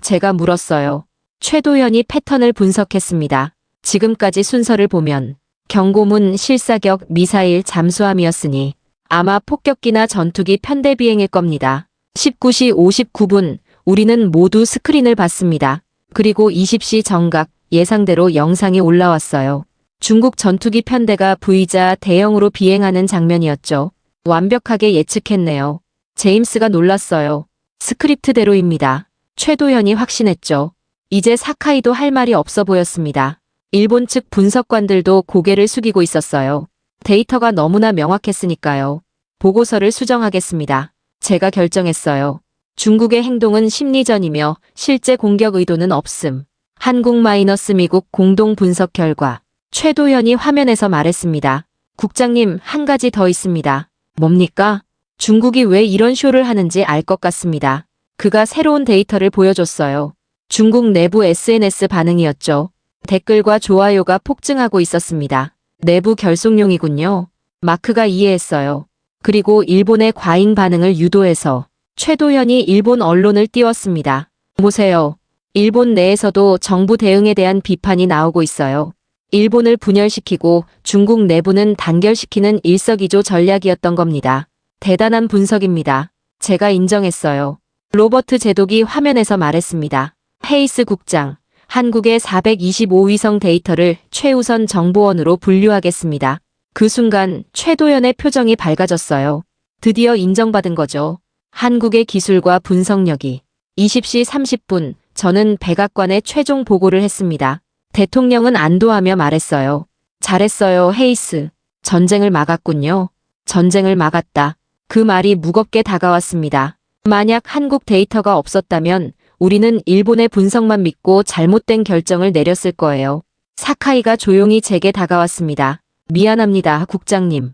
제가 물었어요. 최도현이 패턴을 분석했습니다. 지금까지 순서를 보면 경고문, 실사격, 미사일, 잠수함이었으니 아마 폭격기나 전투기 편대 비행일 겁니다. 19시 59분 우리는 모두 스크린을 봤습니다. 그리고 20시 정각 예상대로 영상이 올라왔어요. 중국 전투기 편대가 V자 대형으로 비행하는 장면이었죠. 완벽하게 예측했네요. 제임스가 놀랐어요. 스크립트대로입니다. 최도현이 확신했죠. 이제 사카이도 할 말이 없어 보였습니다. 일본 측 분석관들도 고개를 숙이고 있었어요. 데이터가 너무나 명확했으니까요. 보고서를 수정하겠습니다. 제가 결정했어요. 중국의 행동은 심리전이며 실제 공격 의도는 없음. 한국-미국 공동 분석 결과. 최도현이 화면에서 말했습니다. 국장님, 한 가지 더 있습니다. 뭡니까? 중국이 왜 이런 쇼를 하는지 알 것 같습니다. 그가 새로운 데이터를 보여줬어요. 중국 내부 SNS 반응이었죠. 댓글과 좋아요가 폭증하고 있었습니다. 내부 결속용이군요. 마크가 이해했어요. 그리고 일본의 과잉 반응을 유도해서 최도현이 일본 언론을 띄웠습니다. 보세요. 일본 내에서도 정부 대응에 대한 비판이 나오고 있어요. 일본을 분열시키고 중국 내부는 단결시키는 일석이조 전략이었던 겁니다. 대단한 분석입니다. 제가 인정했어요. 로버트 제독이 화면에서 말했습니다. 헤이스 국장, 한국의 425위성 데이터를 최우선 정보원으로 분류하겠습니다. 그 순간 최도현의 표정이 밝아졌어요. 드디어 인정받은 거죠. 한국의 기술과 분석력이. 20시 30분 저는 백악관에 최종 보고를 했습니다. 대통령은 안도하며 말했어요. 잘했어요, 헤이스. 전쟁을 막았군요. 전쟁을 막았다. 그 말이 무겁게 다가왔습니다. 만약 한국 데이터가 없었다면 우리는 일본의 분석만 믿고 잘못된 결정을 내렸을 거예요. 사카이가 조용히 제게 다가왔습니다. 미안합니다, 국장님.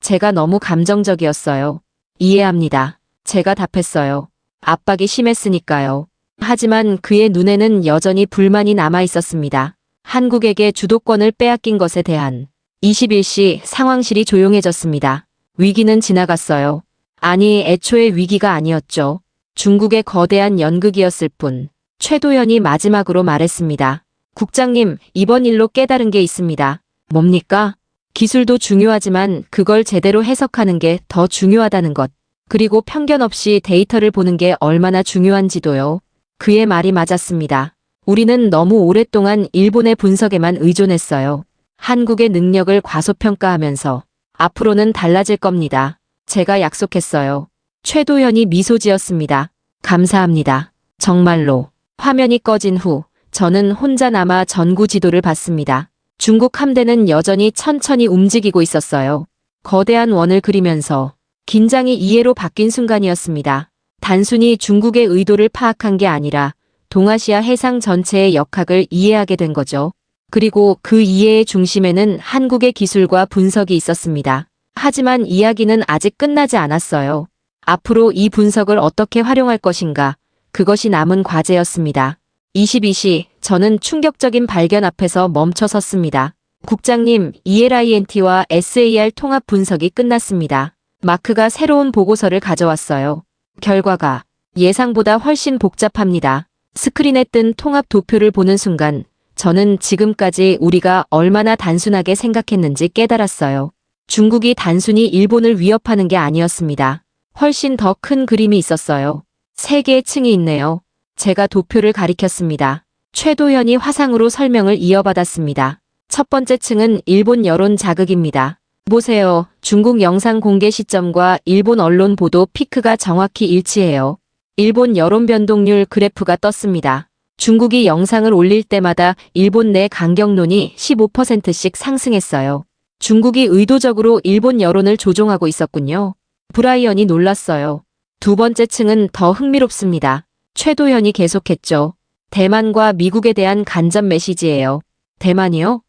제가 너무 감정적이었어요. 이해합니다. 제가 답했어요. 압박이 심했으니까요. 하지만 그의 눈에는 여전히 불만이 남아 있었습니다. 한국에게 주도권을 빼앗긴 것에 대한. 21시 상황실이 조용해졌습니다. 위기는 지나갔어요. 아니, 애초에 위기가 아니었죠. 중국의 거대한 연극이었을 뿐. 최도현이 마지막으로 말했습니다. 국장님, 이번 일로 깨달은 게 있습니다. 뭡니까? 기술도 중요하지만 그걸 제대로 해석하는 게 더 중요하다는 것. 그리고 편견 없이 데이터를 보는 게 얼마나 중요한지도요. 그의 말이 맞았습니다. 우리는 너무 오랫동안 일본의 분석에만 의존했어요. 한국의 능력을 과소평가하면서 앞으로는 달라질 겁니다. 제가 약속했어요. 최도현이 미소 지었습니다. 감사합니다. 정말로. 화면이 꺼진 후 저는 혼자 남아 전구 지도를 봤습니다. 중국 함대는 여전히 천천히 움직이고 있었어요. 거대한 원을 그리면서 긴장이 이해로 바뀐 순간이었습니다. 단순히 중국의 의도를 파악한 게 아니라 동아시아 해상 전체의 역학을 이해하게 된 거죠. 그리고 그 이해의 중심에는 한국의 기술과 분석이 있었습니다. 하지만 이야기는 아직 끝나지 않았어요. 앞으로 이 분석을 어떻게 활용할 것인가, 그것이 남은 과제였습니다. 22시, 저는 충격적인 발견 앞에서 멈춰 섰습니다. 국장님, ELINT와 SAR 통합 분석이 끝났습니다. 마크가 새로운 보고서를 가져왔어요. 결과가 예상보다 훨씬 복잡합니다. 스크린에 뜬 통합 도표를 보는 순간 저는 지금까지 우리가 얼마나 단순하게 생각했는지 깨달았어요. 중국이 단순히 일본을 위협하는 게 아니었습니다. 훨씬 더 큰 그림이 있었어요. 세 개의 층이 있네요. 제가 도표를 가리켰습니다. 최도현이 화상으로 설명을 이어받았습니다. 첫 번째 층은 일본 여론 자극입니다. 보세요. 중국 영상 공개 시점과 일본 언론 보도 피크가 정확히 일치해요. 일본 여론 변동률 그래프가 떴습니다. 중국이 영상을 올릴 때마다 일본 내 강경론이 15%씩 상승했어요. 중국이 의도적으로 일본 여론을 조종하고 있었군요. 브라이언이 놀랐어요. 두 번째 층은 더 흥미롭습니다. 최도현이 계속했죠. 대만과 미국에 대한 간접 메시지예요. 대만이요?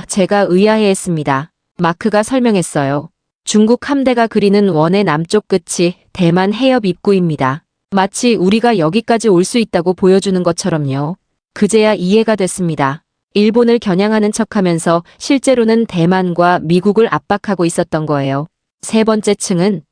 제가 의아해했습니다. 마크가 설명했어요. 중국 함대가 그리는 원의 남쪽 끝이 대만 해협 입구입니다. 마치 우리가 여기까지 올 수 있다고 보여주는 것처럼요. 그제야 이해가 됐습니다. 일본을 겨냥하는 척하면서 실제로는 대만과 미국을 압박하고 있었던 거예요. 세 번째 층은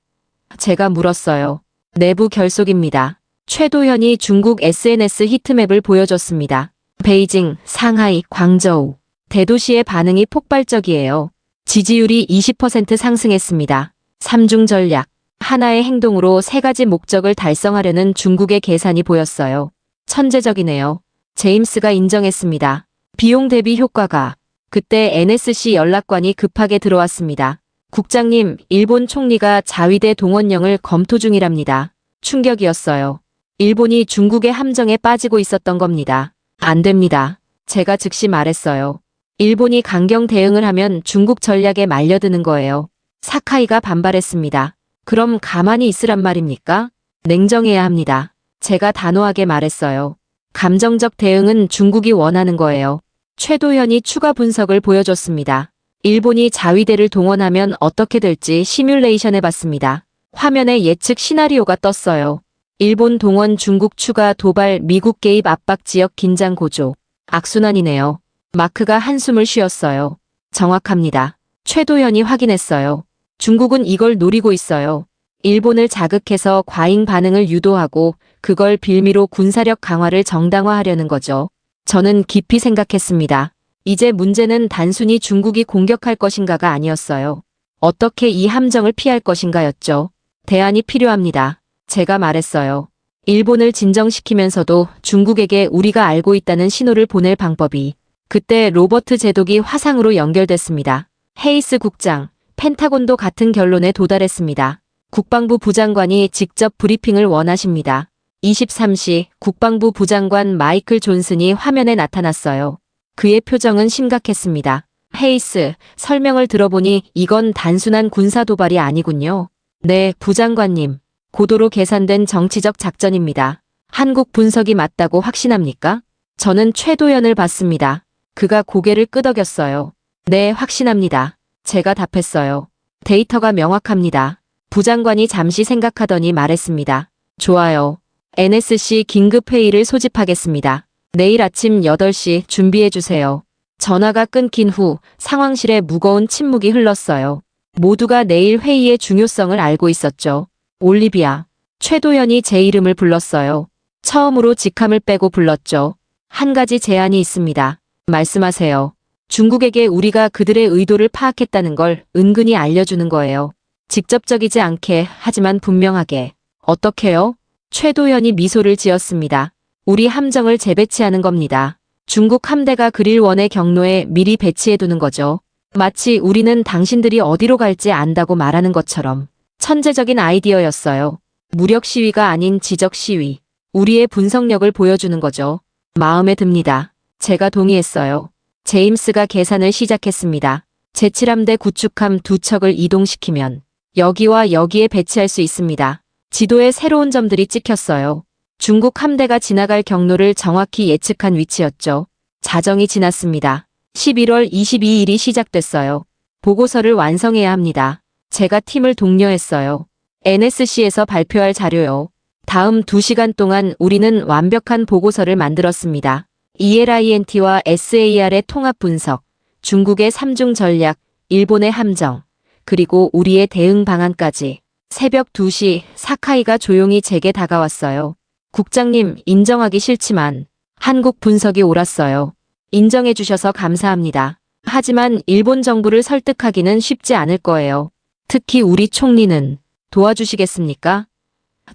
제가 물었어요. 내부 결속입니다. 최도현이 중국 SNS 히트맵을 보여줬습니다. 베이징, 상하이, 광저우. 대도시의 반응이 폭발적이에요. 지지율이 20% 상승했습니다. 3중 전략. 하나의 행동으로 세 가지 목적을 달성하려는 중국의 계산이 보였어요. 천재적이네요. 제임스가 인정했습니다. 비용 대비 효과가. 그때 NSC 연락관이 급하게 들어왔습니다. 국장님, 일본 총리가 자위대 동원령을 검토 중이랍니다. 충격이었어요. 일본이 중국의 함정에 빠지고 있었던 겁니다. 안 됩니다. 제가 즉시 말했어요. 일본이 강경 대응을 하면 중국 전략에 말려드는 거예요. 사카이가 반발했습니다. 그럼 가만히 있으란 말입니까? 냉정해야 합니다. 제가 단호하게 말했어요. 감정적 대응은 중국이 원하는 거예요. 최도현이 추가 분석을 보여줬습니다. 일본이 자위대를 동원하면 어떻게 될지 시뮬레이션 해봤습니다. 화면에 예측 시나리오가 떴어요. 일본 동원, 중국 추가 도발, 미국 개입, 압박, 지역 긴장 고조. 악순환이네요. 마크가 한숨을 쉬었어요. 정확합니다. 최도현이 확인했어요. 중국은 이걸 노리고 있어요. 일본을 자극해서 과잉 반응을 유도하고 그걸 빌미로 군사력 강화를 정당화하려는 거죠. 저는 깊이 생각했습니다. 이제 문제는 단순히 중국이 공격할 것인가가 아니었어요. 어떻게 이 함정을 피할 것인가였죠. 대안이 필요합니다. 제가 말했어요. 일본을 진정시키면서도 중국에게 우리가 알고 있다는 신호를 보낼 방법이. 그때 로버트 제독이 화상으로 연결됐습니다. 헤이스 국장, 펜타곤도 같은 결론에 도달했습니다. 국방부 부장관이 직접 브리핑을 원하십니다. 23시 국방부 부장관 마이클 존슨이 화면에 나타났어요. 그의 표정은 심각했습니다. 헤이스, 설명을 들어보니 이건 단순한 군사 도발이 아니군요. 네, 부장관님. 고도로 계산된 정치적 작전입니다. 한국 분석이 맞다고 확신합니까? 저는 최도현을 봤습니다. 그가 고개를 끄덕였어요. 네, 확신합니다. 제가 답했어요. 데이터가 명확합니다. 부장관이 잠시 생각하더니 말했습니다. 좋아요. NSC 긴급회의를 소집하겠습니다. 내일 아침 8시 준비해주세요. 전화가 끊긴 후 상황실에 무거운 침묵이 흘렀어요. 모두가 내일 회의의 중요성을 알고 있었죠. 올리비아. 최도현이 제 이름을 불렀어요. 처음으로 직함을 빼고 불렀죠. 한 가지 제안이 있습니다. 말씀하세요. 중국에게 우리가 그들의 의도를 파악했다는 걸 은근히 알려주는 거예요. 직접적이지 않게 하지만 분명하게. 어떻게요? 최도현이 미소를 지었습니다. 우리 함정을 재배치하는 겁니다. 중국 함대가 그릴 원의 경로에 미리 배치해두는 거죠. 마치 우리는 당신들이 어디로 갈지 안다고 말하는 것처럼. 천재적인 아이디어였어요. 무력 시위가 아닌 지적 시위. 우리의 분석력을 보여주는 거죠. 마음에 듭니다. 제가 동의했어요. 제임스가 계산을 시작했습니다. 제7함대 구축함 2척을 이동시키면 여기와 여기에 배치할 수 있습니다. 지도에 새로운 점들이 찍혔어요. 중국 함대가 지나갈 경로를 정확히 예측한 위치였죠. 자정이 지났습니다. 11월 22일이 시작됐어요. 보고서를 완성해야 합니다. 제가 팀을 독려했어요. NSC에서 발표할 자료요. 다음 2시간 동안 우리는 완벽한 보고서를 만들었습니다. ELINT와 SAR의 통합 분석, 중국의 3중 전략, 일본의 함정, 그리고 우리의 대응 방안까지. 새벽 2시 사카이가 조용히 제게 다가왔어요. 국장님, 인정하기 싫지만 한국 분석이 옳았어요. 인정해 주셔서 감사합니다. 하지만 일본 정부를 설득하기는 쉽지 않을 거예요. 특히 우리 총리는 도와주시겠습니까?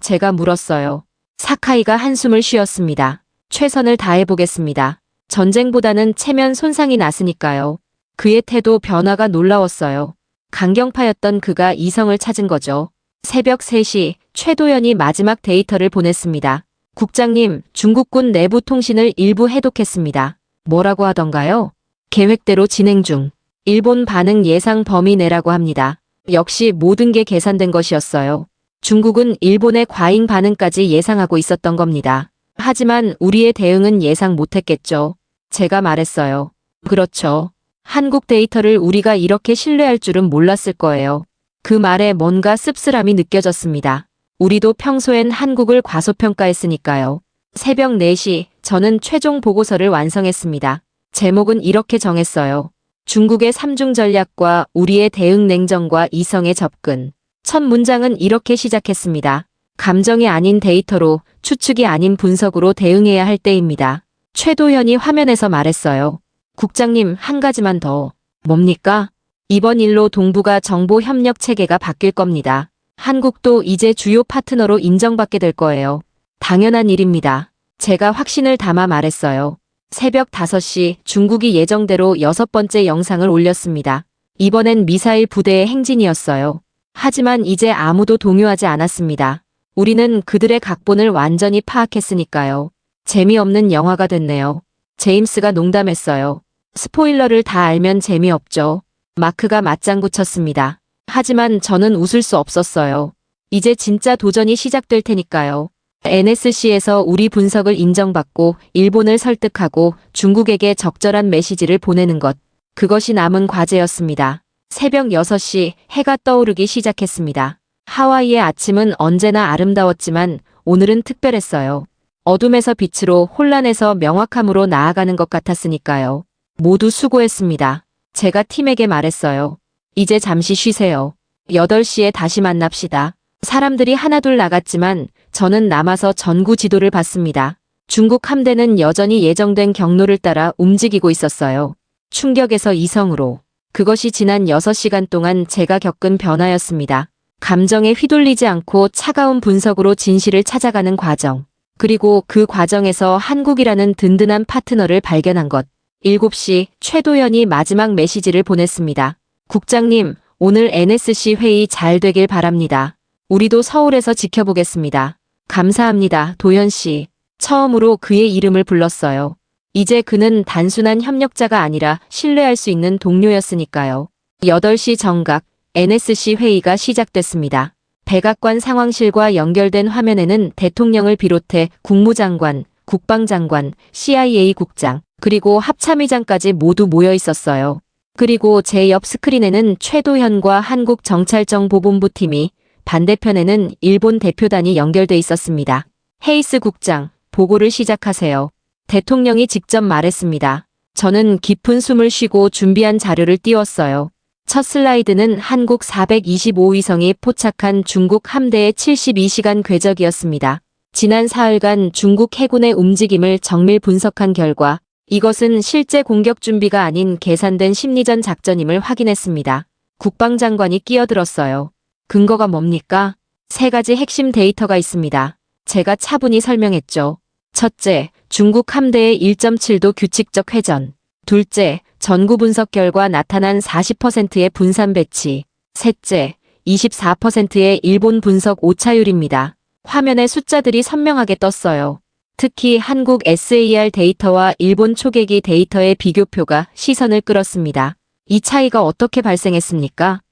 제가 물었어요. 사카이가 한숨을 쉬었습니다. 최선을 다해보겠습니다. 전쟁보다는 체면 손상이 났으니까요. 그의 태도 변화가 놀라웠어요. 강경파였던 그가 이성을 찾은 거죠. 새벽 3시 최도연이 마지막 데이터를 보냈습니다. 국장님, 중국군 내부 통신을 일부 해독했습니다. 뭐라고 하던가요? 계획대로 진행 중. 일본 반응 예상 범위 내라고 합니다. 역시 모든 게 계산된 것이었어요. 중국은 일본의 과잉 반응까지 예상하고 있었던 겁니다. 하지만 우리의 대응은 예상 못했겠죠. 제가 말했어요. 그렇죠. 한국 데이터를 우리가 이렇게 신뢰할 줄은 몰랐을 거예요. 그 말에 뭔가 씁쓸함이 느껴졌습니다. 우리도 평소엔 한국을 과소평가했으니까요. 새벽 4시 저는 최종 보고서를 완성했습니다. 제목은 이렇게 정했어요. 중국의 3중 전략과 우리의 대응 냉정과 이성의 접근. 첫 문장은 이렇게 시작했습니다. 감정이 아닌 데이터로, 추측이 아닌 분석으로 대응해야 할 때입니다. 최도현이 화면에서 말했어요. 국장님, 한 가지만 더. 뭡니까? 이번 일로 동북아 정보 협력 체계가 바뀔 겁니다. 한국도 이제 주요 파트너로 인정받게 될 거예요. 당연한 일입니다. 제가 확신을 담아 말했어요. 새벽 5시 중국이 예정대로 6번째 영상을 올렸습니다. 이번엔 미사일 부대의 행진이었어요. 하지만 이제 아무도 동요하지 않았습니다. 우리는 그들의 각본을 완전히 파악했으니까요. 재미없는 영화가 됐네요. 제임스가 농담했어요. 스포일러를 다 알면 재미없죠. 마크가 맞장구 쳤습니다. 하지만 저는 웃을 수 없었어요. 이제 진짜 도전이 시작될 테니까요. NSC에서 우리 분석을 인정받고 일본을 설득하고 중국에게 적절한 메시지를 보내는 것. 그것이 남은 과제였습니다. 새벽 6시 해가 떠오르기 시작했습니다. 하와이의 아침은 언제나 아름다웠지만 오늘은 특별했어요. 어둠에서 빛으로, 혼란에서 명확함으로 나아가는 것 같았으니까요. 모두 수고했습니다. 제가 팀에게 말했어요. 이제 잠시 쉬세요. 8시에 다시 만납시다. 사람들이 하나둘 나갔지만 저는 남아서 전구 지도를 봤습니다. 중국 함대는 여전히 예정된 경로를 따라 움직이고 있었어요. 충격에서 이성으로. 그것이 지난 6시간 동안 제가 겪은 변화였습니다. 감정에 휘둘리지 않고 차가운 분석으로 진실을 찾아가는 과정. 그리고 그 과정에서 한국이라는 든든한 파트너를 발견한 것. 7시 최도연이 마지막 메시지를 보냈습니다. 국장님, 오늘 NSC 회의 잘 되길 바랍니다. 우리도 서울에서 지켜보겠습니다. 감사합니다, 도연 씨. 처음으로 그의 이름을 불렀어요. 이제 그는 단순한 협력자가 아니라 신뢰할 수 있는 동료였으니까요. 8시 정각 NSC 회의가 시작됐습니다. 백악관 상황실과 연결된 화면에는 대통령을 비롯해 국무장관, 국방장관, CIA 국장, 그리고 합참의장까지 모두 모여 있었어요. 그리고 제 옆 스크린에는 최도현과 한국정찰정보본부팀이, 반대편에는 일본 대표단이 연결돼 있었습니다. 헤이스 국장, 보고를 시작하세요. 대통령이 직접 말했습니다. 저는 깊은 숨을 쉬고 준비한 자료를 띄웠어요. 첫 슬라이드는 한국 425위성이 포착한 중국 함대의 72시간 궤적이었습니다. 지난 사흘간 중국 해군의 움직임을 정밀 분석한 결과 이것은 실제 공격 준비가 아닌 계산된 심리전 작전임을 확인했습니다. 국방장관이 끼어들었어요. 근거가 뭡니까? 3가지 핵심 데이터가 있습니다. 제가 차분히 설명했죠. 첫째, 중국 함대의 1.7도 규칙적 회전. 둘째, 전구 분석 결과 나타난 40%의 분산 배치. 셋째, 24%의 일본 분석 오차율입니다. 화면에 숫자들이 선명하게 떴어요. 특히 한국 SAR 데이터와 일본 초계기 데이터의 비교표가 시선을 끌었습니다. 이 차이가 어떻게 발생했습니까?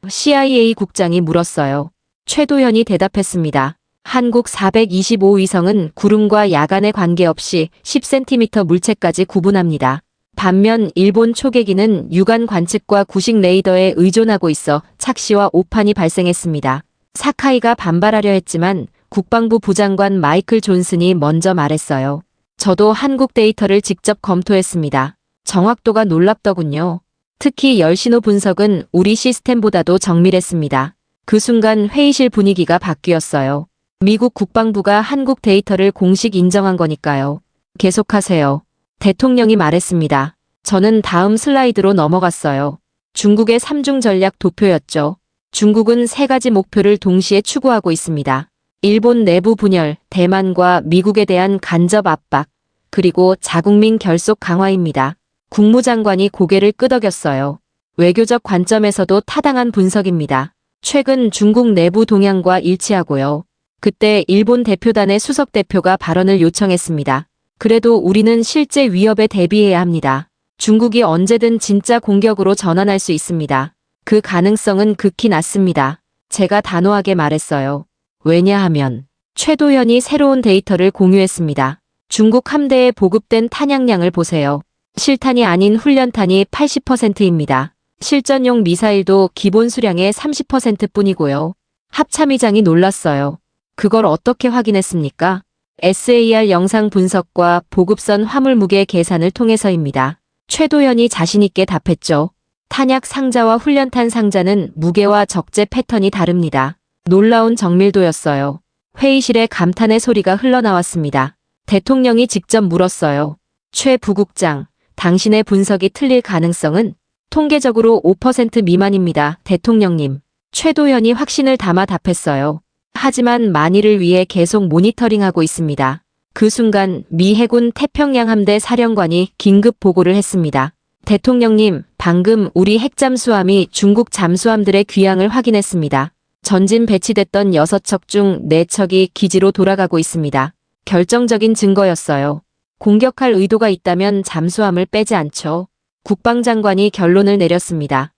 CIA 국장이 물었어요. 최도현이 대답했습니다. 한국 425위성은 구름과 야간에 관계없이 10cm 물체까지 구분합니다. 반면 일본 초계기는 육안 관측과 구식 레이더에 의존하고 있어 착시와 오판이 발생했습니다. 사카이가 반발하려 했지만 국방부 부장관 마이클 존슨이 먼저 말했어요. 저도 한국 데이터를 직접 검토했습니다. 정확도가 놀랍더군요. 특히 열신호 분석은 우리 시스템보다도 정밀했습니다. 그 순간 회의실 분위기가 바뀌었어요. 미국 국방부가 한국 데이터를 공식 인정한 거니까요. 계속하세요. 대통령이 말했습니다. 저는 다음 슬라이드로 넘어갔어요. 중국의 3중 전략 도표였죠. 중국은 3가지 목표를 동시에 추구하고 있습니다. 일본 내부 분열, 대만과 미국에 대한 간접 압박, 그리고 자국민 결속 강화입니다. 국무장관이 고개를 끄덕였어요. 외교적 관점에서도 타당한 분석입니다. 최근 중국 내부 동향과 일치하고요. 그때 일본 대표단의 수석 대표가 발언을 요청했습니다. 그래도 우리는 실제 위협에 대비해야 합니다. 중국이 언제든 진짜 공격으로 전환할 수 있습니다. 그 가능성은 극히 낮습니다. 제가 단호하게 말했어요. 왜냐하면 최도현이 새로운 데이터를 공유했습니다. 중국 함대에 보급된 탄약량을 보세요. 실탄이 아닌 훈련탄이 80%입니다. 실전용 미사일도 기본 수량의 30%뿐이고요. 합참의장이 놀랐어요. 그걸 어떻게 확인했습니까? SAR 영상 분석과 보급선 화물 무게 계산을 통해서입니다. 최도현이 자신있게 답했죠. 탄약 상자와 훈련탄 상자는 무게와 적재 패턴이 다릅니다. 놀라운 정밀도였어요. 회의실에 감탄의 소리가 흘러나왔습니다. 대통령이 직접 물었어요. 최 부국장, 당신의 분석이 틀릴 가능성은 통계적으로 5% 미만입니다. 대통령님. 최도현이 확신을 담아 답했어요. 하지만 만일을 위해 계속 모니터링하고 있습니다. 그 순간 미 해군 태평양 함대 사령관이 긴급 보고를 했습니다. 대통령님, 방금 우리 핵잠수함이 중국 잠수함들의 귀향을 확인했습니다. 전진 배치됐던 6척 중 4척이 기지로 돌아가고 있습니다. 결정적인 증거였어요. 공격할 의도가 있다면 잠수함을 빼지 않죠. 국방장관이 결론을 내렸습니다.